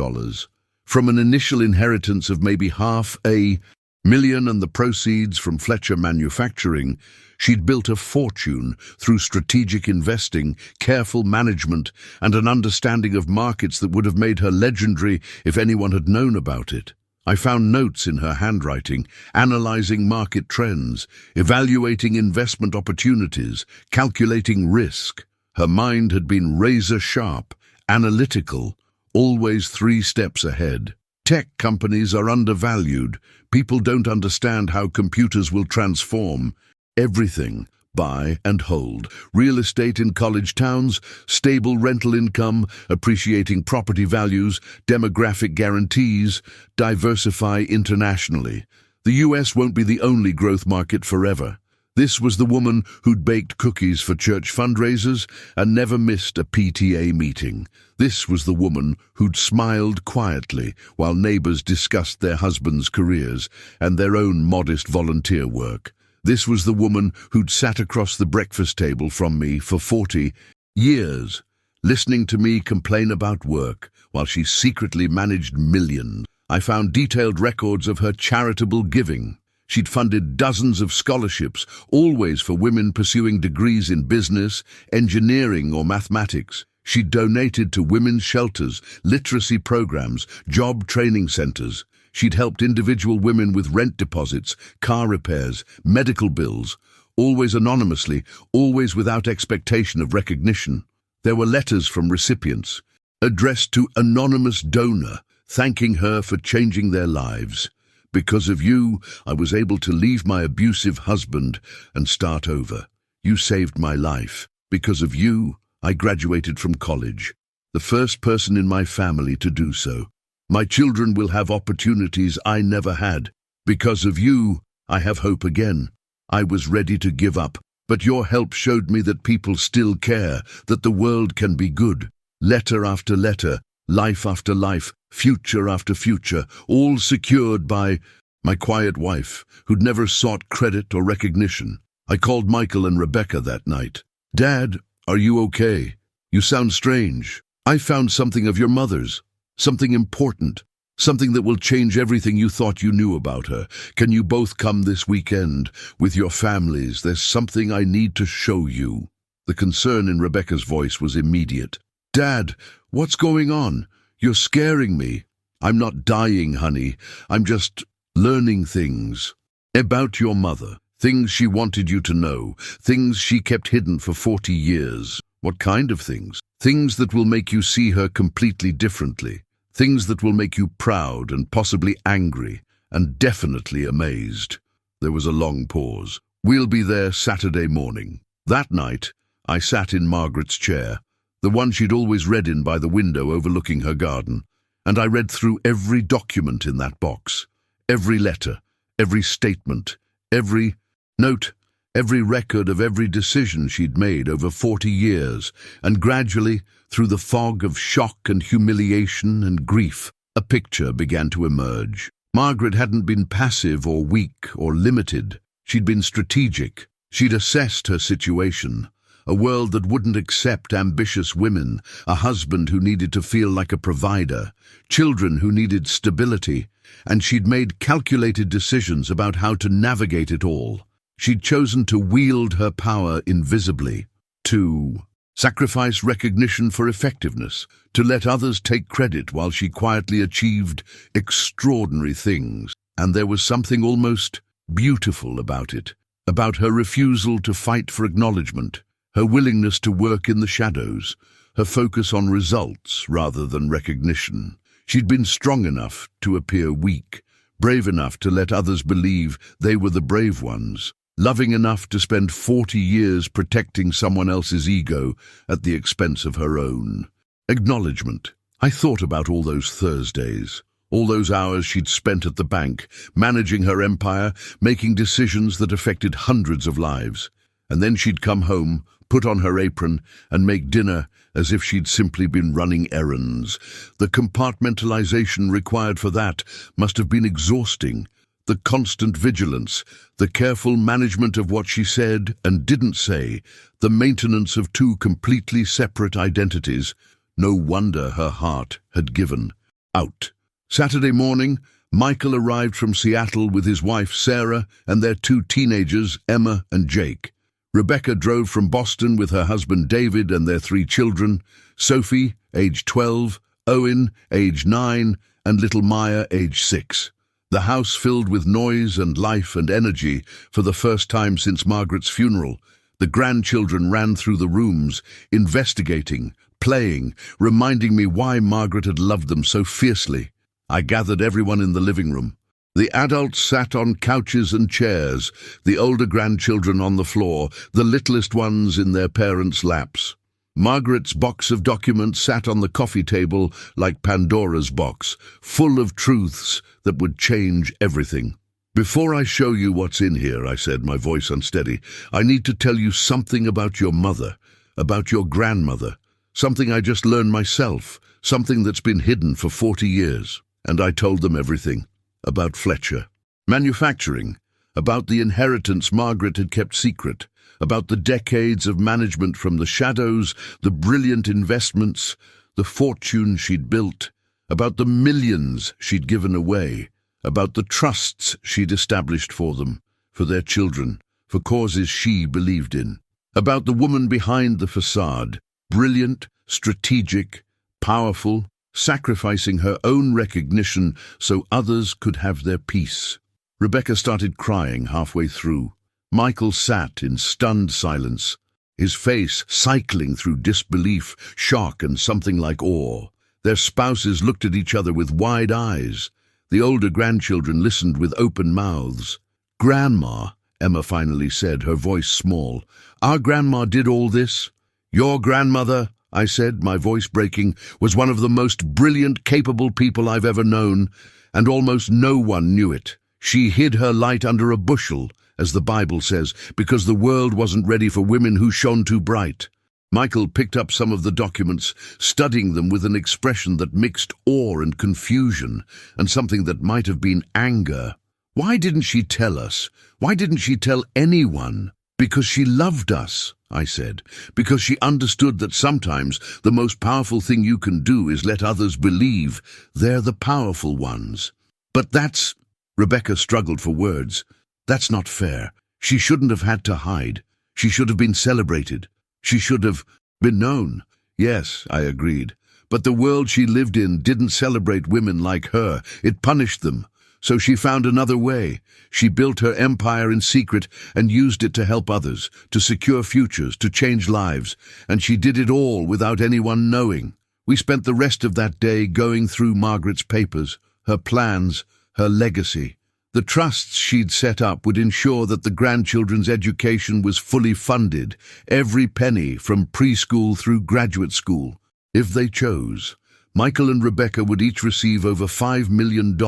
From an initial inheritance of maybe $500,000 and the proceeds from Fletcher Manufacturing, she'd built a fortune through strategic investing, careful management, and an understanding of markets that would have made her legendary if anyone had known about it. I found notes in her handwriting, analyzing market trends, evaluating investment opportunities, calculating risk. Her mind had been razor-sharp, analytical, always 3 steps ahead. Tech companies are undervalued. People don't understand how computers will transform everything. Buy and hold. Real estate in college towns, stable rental income, appreciating property values, demographic guarantees, diversify internationally. The US won't be the only growth market forever. This was the woman who'd baked cookies for church fundraisers and never missed a PTA meeting. This was the woman who'd smiled quietly while neighbors discussed their husbands' careers and their own modest volunteer work. This was the woman who'd sat across the breakfast table from me for 40 years, listening to me complain about work while she secretly managed millions. I found detailed records of her charitable giving. She'd funded dozens of scholarships, always for women pursuing degrees in business, engineering, or mathematics. She'd donated to women's shelters, literacy programs, job training centers. She'd helped individual women with rent deposits, car repairs, medical bills, always anonymously, always without expectation of recognition. There were letters from recipients, addressed to anonymous donor, thanking her for changing their lives. Because of you, I was able to leave my abusive husband and start over. You saved my life. Because of you, I graduated from college, the first person in my family to do so. My children will have opportunities I never had. Because of you, I have hope again. I was ready to give up, but your help showed me that people still care, that the world can be good. Letter after letter, life after life, future after future, all secured by my quiet wife, who'd never sought credit or recognition. I called Michael and Rebecca that night. Dad, are you okay? You sound strange. I found something of your mother's. Something important, something that will change everything you thought you knew about her. Can you both come this weekend with your families? There's something I need to show you. The concern in Rebecca's voice was immediate. Dad, what's going on? You're scaring me. I'm not dying, honey. I'm just learning things about your mother. Things she wanted you to know. Things she kept hidden for 40 years. What kind of things? Things that will make you see her completely differently. Things that will make you proud and possibly angry and definitely amazed. There was a long pause. We'll be there Saturday morning. That night, I sat in Margaret's chair, the one she'd always read in by the window overlooking her garden, and I read through every document in that box, every letter, every statement, every note, every record of every decision she'd made over 40 years, and gradually, through the fog of shock and humiliation and grief, a picture began to emerge. Margaret hadn't been passive or weak or limited. She'd been strategic. She'd assessed her situation, a world that wouldn't accept ambitious women, a husband who needed to feel like a provider, children who needed stability, and she'd made calculated decisions about how to navigate it all. She'd chosen to wield her power invisibly, to sacrifice recognition for effectiveness, to let others take credit while she quietly achieved extraordinary things. And there was something almost beautiful about it, about her refusal to fight for acknowledgement, her willingness to work in the shadows, her focus on results rather than recognition. She'd been strong enough to appear weak, brave enough to let others believe they were the brave ones, loving enough to spend 40 years protecting someone else's ego at the expense of her own. Acknowledgement. I thought about all those Thursdays, all those hours she'd spent at the bank, managing her empire, making decisions that affected hundreds of lives. And then she'd come home, put on her apron, and make dinner as if she'd simply been running errands. The compartmentalization required for that must have been exhausting. The constant vigilance, the careful management of what she said and didn't say, the maintenance of two completely separate identities. No wonder her heart had given out. Saturday morning, Michael arrived from Seattle with his wife Sarah and their two teenagers, Emma and Jake. Rebecca drove from Boston with her husband David and their three children, Sophie, age 12, Owen, age 9, and little Maya, age 6. The house filled with noise and life and energy for the first time since Margaret's funeral. The grandchildren ran through the rooms, investigating, playing, reminding me why Margaret had loved them so fiercely. I gathered everyone in the living room. The adults sat on couches and chairs, the older grandchildren on the floor, the littlest ones in their parents' laps. Margaret's box of documents sat on the coffee table like Pandora's box, full of truths that would change everything. "Before I show you what's in here," I said, my voice unsteady, "I need to tell you something about your mother, about your grandmother, something I just learned myself, something that's been hidden for 40 years. And I told them everything. About Fletcher. Manufacturing. About the inheritance Margaret had kept secret. About the decades of management from the shadows, the brilliant investments, the fortune she'd built. About the millions she'd given away. About the trusts she'd established for them, for their children, for causes she believed in. About the woman behind the facade. Brilliant, strategic, powerful, sacrificing her own recognition so others could have their peace. Rebecca started crying halfway through. Michael sat in stunned silence, his face cycling through disbelief, shock, and something like awe. Their spouses looked at each other with wide eyes. The older grandchildren listened with open mouths. "Grandma," Emma finally said, her voice small, "our grandma did all this?" "Your grandmother," I said, my voice breaking, "was one of the most brilliant, capable people I've ever known, and almost no one knew it. She hid her light under a bushel, as the Bible says, because the world wasn't ready for women who shone too bright." Michael picked up some of the documents, studying them with an expression that mixed awe and confusion, and something that might have been anger. "Why didn't she tell us? Why didn't she tell anyone?" "Because she loved us," I said, "because she understood that sometimes the most powerful thing you can do is let others believe they're the powerful ones." "But that's—" Rebecca struggled for words. "That's not fair. She shouldn't have had to hide. She should have been celebrated. She should have been known." "Yes," I agreed. "But the world she lived in didn't celebrate women like her. It punished them. So she found another way. She built her empire in secret and used it to help others, to secure futures, to change lives. And she did it all without anyone knowing. We spent the rest of that day going through Margaret's papers, her plans, her legacy. The trusts she'd set up would ensure that the grandchildren's education was fully funded, every penny from preschool through graduate school, if they chose. Michael and Rebecca would each receive over $5 million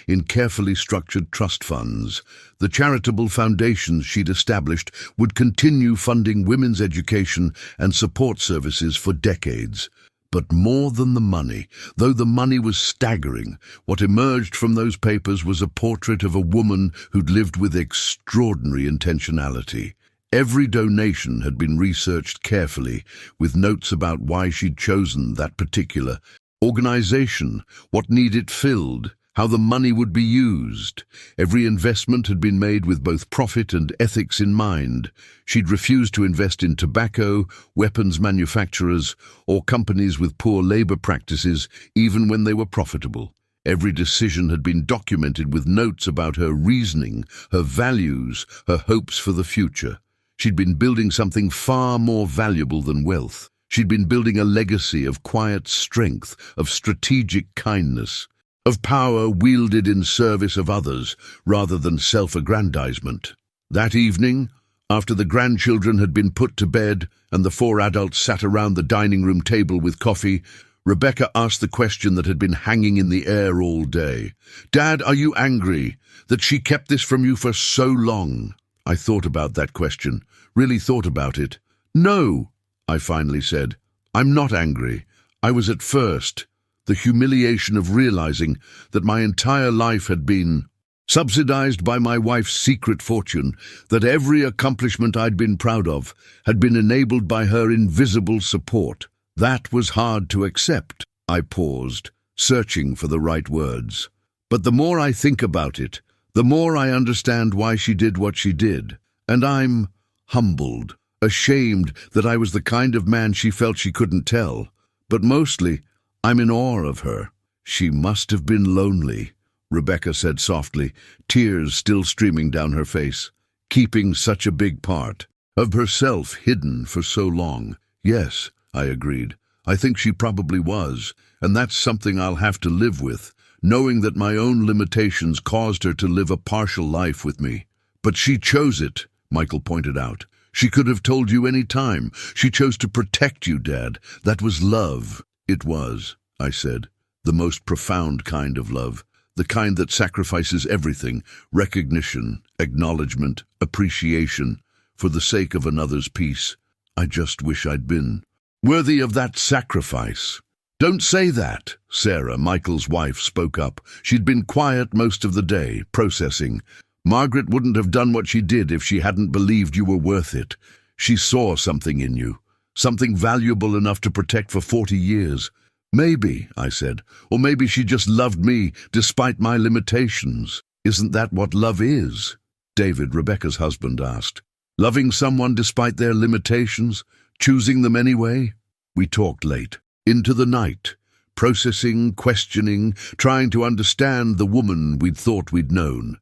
in carefully structured trust funds. The charitable foundations she'd established would continue funding women's education and support services for decades. But more than the money, though the money was staggering, what emerged from those papers was a portrait of a woman who'd lived with extraordinary intentionality. Every donation had been researched carefully, with notes about why she'd chosen that particular organization, what need it filled, how the money would be used. Every investment had been made with both profit and ethics in mind. She'd refused to invest in tobacco, weapons manufacturers, or companies with poor labor practices, even when they were profitable. Every decision had been documented with notes about her reasoning, her values, her hopes for the future. She'd been building something far more valuable than wealth. She'd been building a legacy of quiet strength, of strategic kindness, of power wielded in service of others rather than self-aggrandizement. That evening, after the grandchildren had been put to bed and the four adults sat around the dining room table with coffee, Rebecca asked the question that had been hanging in the air all day. "Dad, are you angry that she kept this from you for so long?" I thought about that question, really thought about it. "No," I finally said. "I'm not angry. I was at first. The humiliation of realizing that my entire life had been subsidized by my wife's secret fortune, that every accomplishment I'd been proud of had been enabled by her invisible support. That was hard to accept." I paused, searching for the right words. "But the more I think about it, the more I understand why she did what she did. And I'm humbled, ashamed that I was the kind of man she felt she couldn't tell. But mostly, I'm in awe of her." "She must have been lonely," Rebecca said softly, tears still streaming down her face, "keeping such a big part of herself hidden for so long." "Yes," I agreed. "I think she probably was, and that's something I'll have to live with, knowing that my own limitations caused her to live a partial life with me." "But she chose it," Michael pointed out. "She could have told you any time. She chose to protect you, Dad. That was love." "It was," I said, "the most profound kind of love. The kind that sacrifices everything, recognition, acknowledgement, appreciation, for the sake of another's peace. I just wish I'd been worthy of that sacrifice." "Don't say that," Sarah, Michael's wife, spoke up. She'd been quiet most of the day, processing. "Margaret wouldn't have done what she did if she hadn't believed you were worth it. She saw something in you, something valuable enough to protect for 40 years. "Maybe," I said, "or maybe she just loved me despite my limitations. Isn't that what love is?" David, Rebecca's husband, asked. "Loving someone despite their limitations, choosing them anyway?" We talked late, into the night, processing, questioning, trying to understand the woman we'd thought we'd known.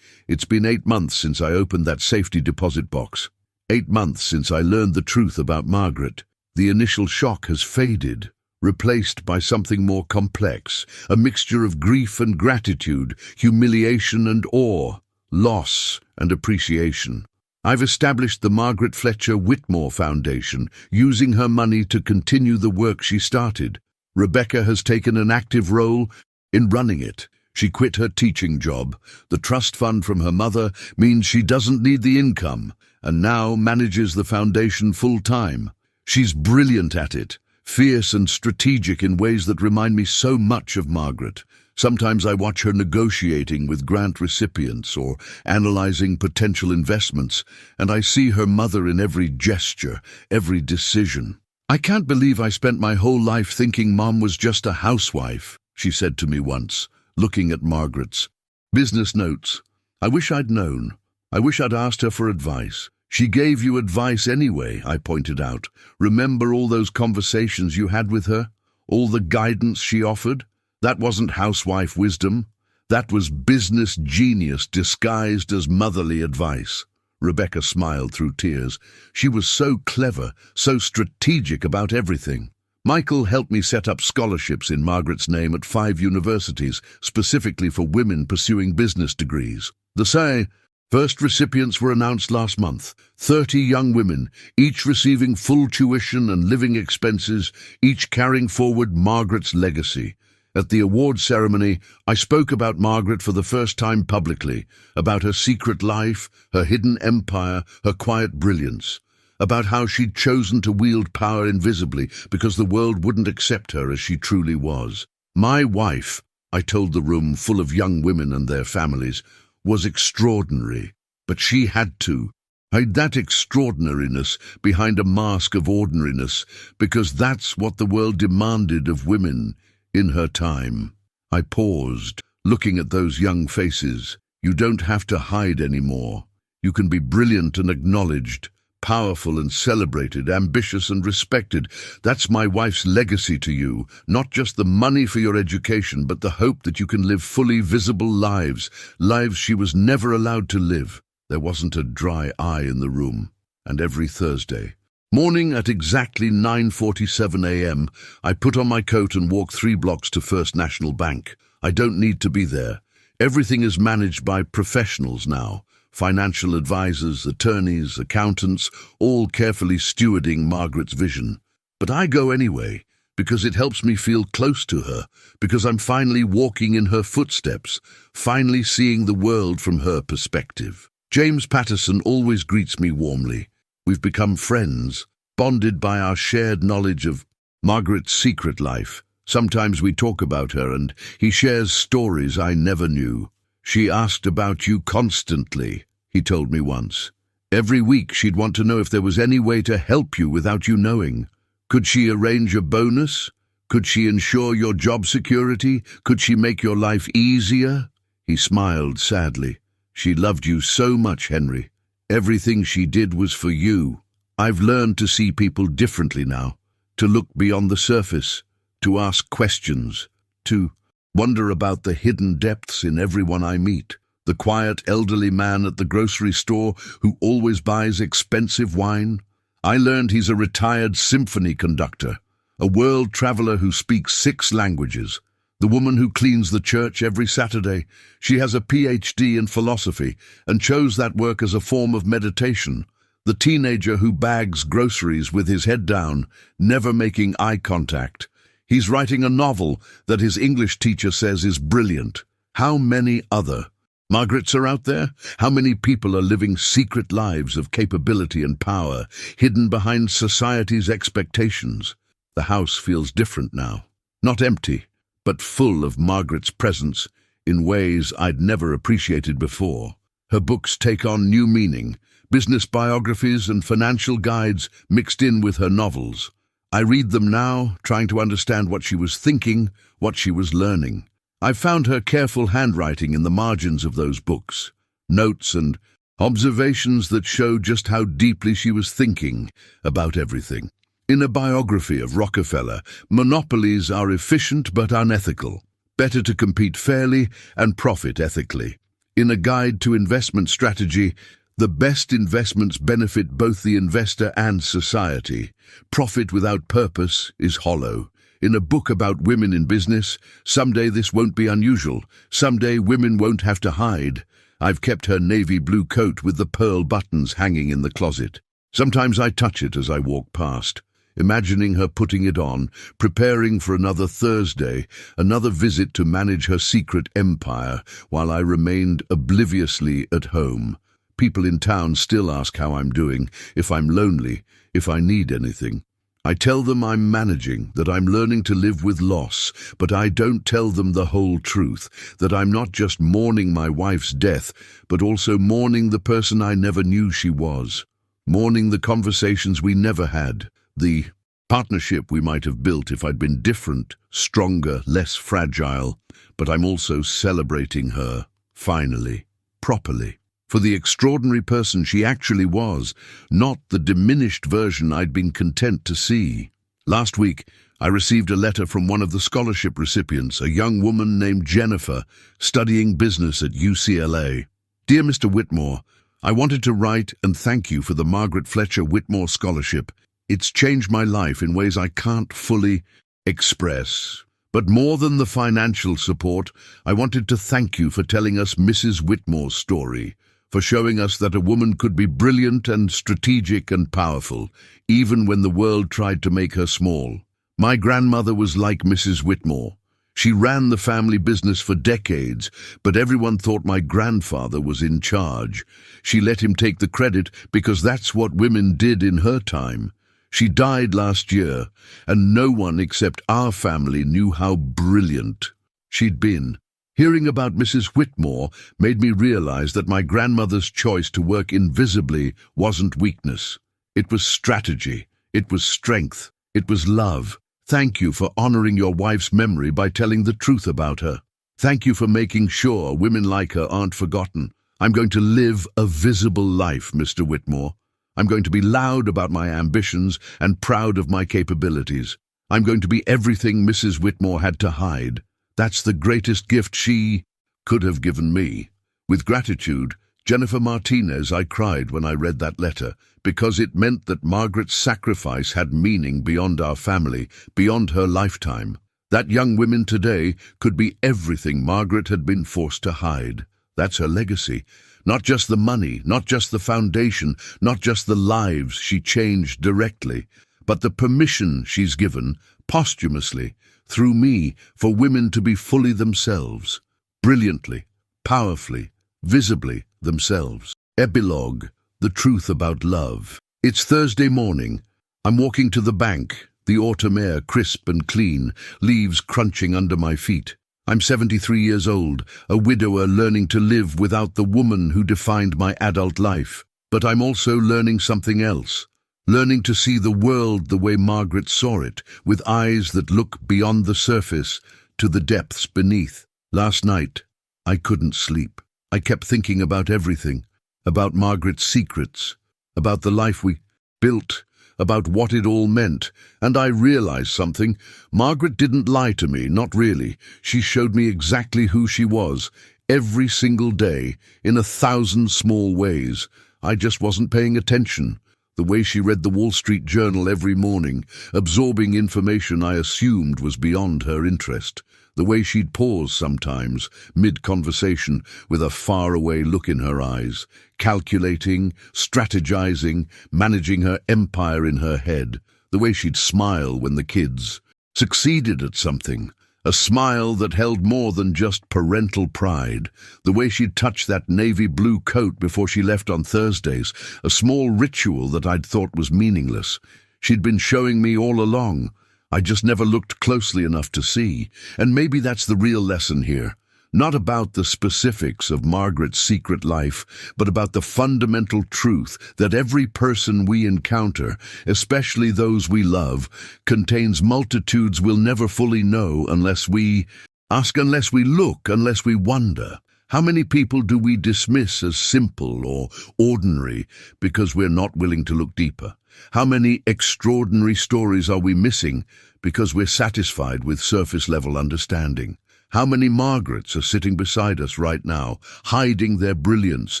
It's been 8 months since I opened that safety deposit box. 8 months since I learned the truth about Margaret. The initial shock has faded, replaced by something more complex, a mixture of grief and gratitude, humiliation and awe, loss and appreciation. I've established the Margaret Fletcher Whitmore Foundation, using her money to continue the work she started. Rebecca has taken an active role in running it. She quit her teaching job. The trust fund from her mother means she doesn't need the income, and now manages the foundation full-time. She's brilliant at it, fierce and strategic in ways that remind me so much of Margaret. Sometimes I watch her negotiating with grant recipients or analyzing potential investments, and I see her mother in every gesture, every decision. "I can't believe I spent my whole life thinking Mom was just a housewife," she said to me once, looking at Margaret's business notes. "I wish I'd known. I wish I'd asked her for advice." "She gave you advice anyway," I pointed out. "Remember all those conversations you had with her? All the guidance she offered? That wasn't housewife wisdom. That was business genius disguised as motherly advice." Rebecca smiled through tears. "She was so clever, so strategic about everything." "Michael helped me set up scholarships in Margaret's name at 5 universities, specifically for women pursuing business degrees. The first recipients were announced last month. 30 young women, each receiving full tuition and living expenses, each carrying forward Margaret's legacy. At the award ceremony, I spoke about Margaret for the first time publicly, about her secret life, her hidden empire, her quiet brilliance, about how she'd chosen to wield power invisibly because the world wouldn't accept her as she truly was. "My wife," I told the room full of young women and their families, "was extraordinary, but she had to hide that extraordinariness behind a mask of ordinariness, because that's what the world demanded of women in her time." I paused, looking at those young faces. "You don't have to hide anymore. You can be brilliant and acknowledged, powerful and celebrated, ambitious and respected. That's my wife's legacy to you, not just the money for your education, but the hope that you can live fully visible lives, lives she was never allowed to live." There wasn't a dry eye in the room. And every Thursday morning at exactly 9:47 a.m., I put on my coat and walk 3 blocks to First National Bank. I don't need to be there. Everything is managed by professionals now. Financial advisors, attorneys, accountants, all carefully stewarding Margaret's vision. But I go anyway, because it helps me feel close to her, because I'm finally walking in her footsteps, finally seeing the world from her perspective. James Patterson always greets me warmly. We've become friends, bonded by our shared knowledge of Margaret's secret life. Sometimes we talk about her and he shares stories I never knew. She asked about you constantly, he told me once. Every week she'd want to know if there was any way to help you without you knowing. Could she arrange a bonus? Could she ensure your job security? Could she make your life easier? He smiled sadly. She loved you so much, Henry. Everything she did was for you. I've learned to see people differently now, to look beyond the surface, to ask questions, to wonder about the hidden depths in everyone I meet. The quiet elderly man at the grocery store who always buys expensive wine. I learned he's a retired symphony conductor, a world traveler who speaks 6 languages. The woman who cleans the church every Saturday. She has a PhD in philosophy and chose that work as a form of meditation. The teenager who bags groceries with his head down, never making eye contact. He's writing a novel that his English teacher says is brilliant. How many other Margarets are out there? How many people are living secret lives of capability and power, hidden behind society's expectations? The house feels different now. Not empty, but full of Margaret's presence in ways I'd never appreciated before. Her books take on new meaning, business biographies and financial guides mixed in with her novels. I read them now, trying to understand what she was thinking, what she was learning. I've found her careful handwriting in the margins of those books, notes and observations that show just how deeply she was thinking about everything. In a biography of Rockefeller, monopolies are efficient but unethical. Better to compete fairly and profit ethically. In a guide to investment strategy, the best investments benefit both the investor and society. Profit without purpose is hollow. In a book about women in business, someday this won't be unusual. Someday women won't have to hide. I've kept her navy blue coat with the pearl buttons hanging in the closet. Sometimes I touch it as I walk past, imagining her putting it on, preparing for another Thursday, another visit to manage her secret empire, while I remained obliviously at home. People in town still ask how I'm doing, if I'm lonely, if I need anything. I tell them I'm managing, that I'm learning to live with loss, but I don't tell them the whole truth, that I'm not just mourning my wife's death, but also mourning the person I never knew she was, mourning the conversations we never had, the partnership we might have built if I'd been different, stronger, less fragile, but I'm also celebrating her, finally, properly, for the extraordinary person she actually was, not the diminished version I'd been content to see. Last week, I received a letter from one of the scholarship recipients, a young woman named Jennifer, studying business at UCLA. Dear Mr. Whitmore, I wanted to write and thank you for the Margaret Fletcher Whitmore Scholarship. It's changed my life in ways I can't fully express. But more than the financial support, I wanted to thank you for telling us Mrs. Whitmore's story, for showing us that a woman could be brilliant and strategic and powerful, even when the world tried to make her small. My grandmother was like Mrs. Whitmore. She ran the family business for decades, but everyone thought my grandfather was in charge. She let him take the credit because that's what women did in her time. She died last year, and no one except our family knew how brilliant she'd been. Hearing about Mrs. Whitmore made me realize that my grandmother's choice to work invisibly wasn't weakness. It was strategy. It was strength. It was love. Thank you for honoring your wife's memory by telling the truth about her. Thank you for making sure women like her aren't forgotten. I'm going to live a visible life, Mr. Whitmore. I'm going to be loud about my ambitions and proud of my capabilities. I'm going to be everything Mrs. Whitmore had to hide. That's the greatest gift she could have given me. With gratitude, Jennifer Martinez, I cried when I read that letter, because it meant that Margaret's sacrifice had meaning beyond our family, beyond her lifetime. That young women today could be everything Margaret had been forced to hide. That's her legacy. Not just the money, not just the foundation, not just the lives she changed directly, but the permission she's given, posthumously, through me, for women to be fully themselves, brilliantly, powerfully, visibly themselves. Epilogue, the truth about love. It's Thursday morning. I'm walking to the bank, the autumn air crisp and clean, leaves crunching under my feet. I'm 73 years old, a widower learning to live without the woman who defined my adult life. But I'm also learning something else. Learning to see the world the way Margaret saw it, with eyes that look beyond the surface to the depths beneath. Last night, I couldn't sleep. I kept thinking about everything, about Margaret's secrets, about the life we built, about what it all meant, and I realized something. Margaret didn't lie to me, not really. She showed me exactly who she was, every single day, in 1,000 small ways. I just wasn't paying attention. The way she read the Wall Street Journal every morning, absorbing information I assumed was beyond her interest. The way she'd pause sometimes, mid-conversation, with a faraway look in her eyes, calculating, strategizing, managing her empire in her head. The way she'd smile when the kids succeeded at something, a smile that held more than just parental pride. The way she'd touch that navy blue coat before she left on Thursdays, a small ritual that I'd thought was meaningless. She'd been showing me all along. I just never looked closely enough to see, and maybe that's the real lesson here. Not about the specifics of Margaret's secret life, but about the fundamental truth that every person we encounter, especially those we love, contains multitudes we'll never fully know unless we ask, unless we look, unless we wonder. How many people do we dismiss as simple or ordinary because we're not willing to look deeper? How many extraordinary stories are we missing because we're satisfied with surface-level understanding? How many Margarets are sitting beside us right now, hiding their brilliance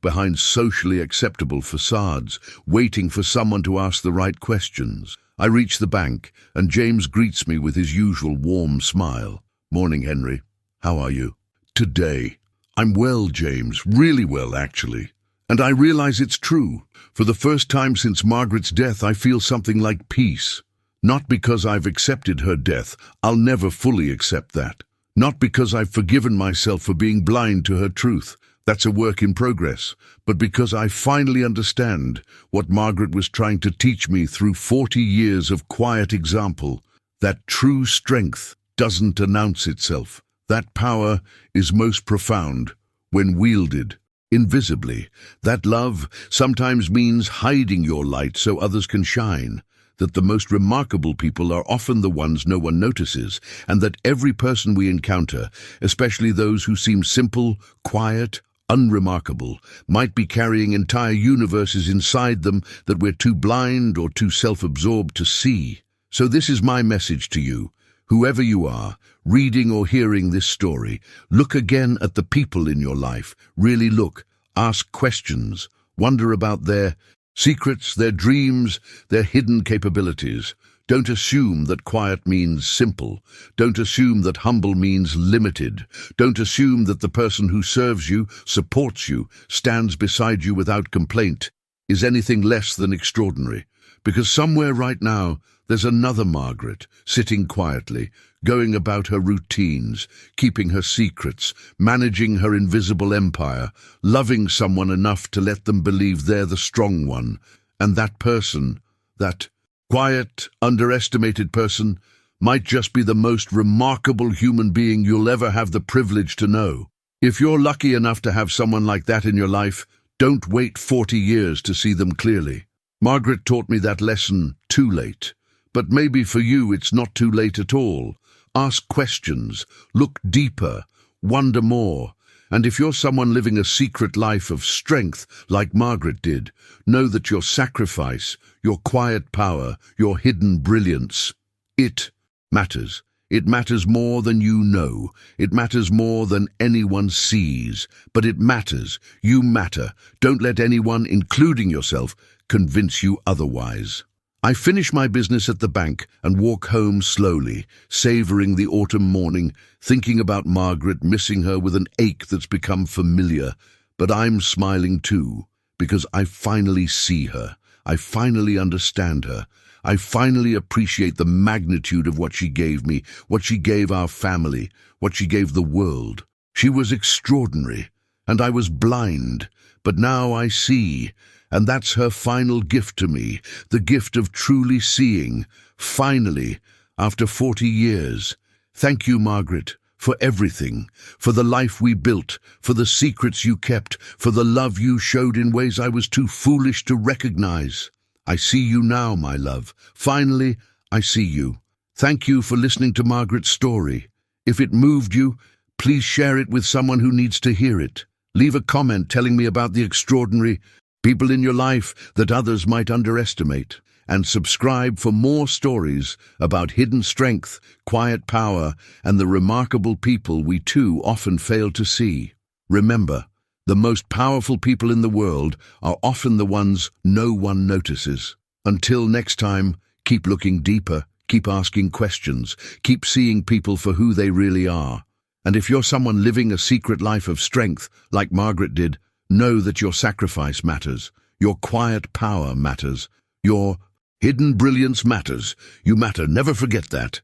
behind socially acceptable facades, waiting for someone to ask the right questions? I reach the bank, and James greets me with his usual warm smile. "Morning, Henry. How are you?" "Today. I'm well, James, really well, actually. And I realize it's true. For the first time since Margaret's death, I feel something like peace. Not because I've accepted her death. I'll never fully accept that. Not because I've forgiven myself for being blind to her truth. That's a work in progress. But because I finally understand what Margaret was trying to teach me through 40 years of quiet example. That true strength doesn't announce itself. That power is most profound when wielded invisibly. That love sometimes means hiding your light so others can shine. That the most remarkable people are often the ones no one notices, and that every person we encounter, especially those who seem simple, quiet, unremarkable, might be carrying entire universes inside them that we're too blind or too self-absorbed to see. So this is my message to you. Whoever you are, reading or hearing this story, look again at the people in your life. Really look, ask questions, wonder about their secrets, their dreams, their hidden capabilities. Don't assume that quiet means simple. Don't assume that humble means limited. Don't assume that the person who serves you, supports you, stands beside you without complaint is anything less than extraordinary. Because somewhere right now, there's another Margaret, sitting quietly, going about her routines, keeping her secrets, managing her invisible empire, loving someone enough to let them believe they're the strong one. And that person, that quiet, underestimated person, might just be the most remarkable human being you'll ever have the privilege to know. If you're lucky enough to have someone like that in your life, don't wait 40 years to see them clearly. Margaret taught me that lesson too late. But maybe for you it's not too late at all. Ask questions, look deeper, wonder more. And if you're someone living a secret life of strength like Margaret did, know that your sacrifice, your quiet power, your hidden brilliance, it matters. It matters more than you know. It matters more than anyone sees. But it matters. You matter. Don't let anyone, including yourself, convince you otherwise. I finish my business at the bank and walk home slowly, savoring the autumn morning, thinking about Margaret, missing her with an ache that's become familiar. But I'm smiling too, because I finally see her. I finally understand her. I finally appreciate the magnitude of what she gave me, what she gave our family, what she gave the world. She was extraordinary, and I was blind, but now I see. And that's her final gift to me, the gift of truly seeing, finally, after 40 years. Thank you, Margaret, for everything, for the life we built, for the secrets you kept, for the love you showed in ways I was too foolish to recognize. I see you now, my love. Finally, I see you. Thank you for listening to Margaret's story. If it moved you, please share it with someone who needs to hear it. Leave a comment telling me about the extraordinary people in your life that others might underestimate. And subscribe for more stories about hidden strength, quiet power, and the remarkable people we too often fail to see. Remember, the most powerful people in the world are often the ones no one notices. Until next time, keep looking deeper, keep asking questions, keep seeing people for who they really are. And if you're someone living a secret life of strength, like Margaret did, know that your sacrifice matters, your quiet power matters, your hidden brilliance matters. You matter, never forget that.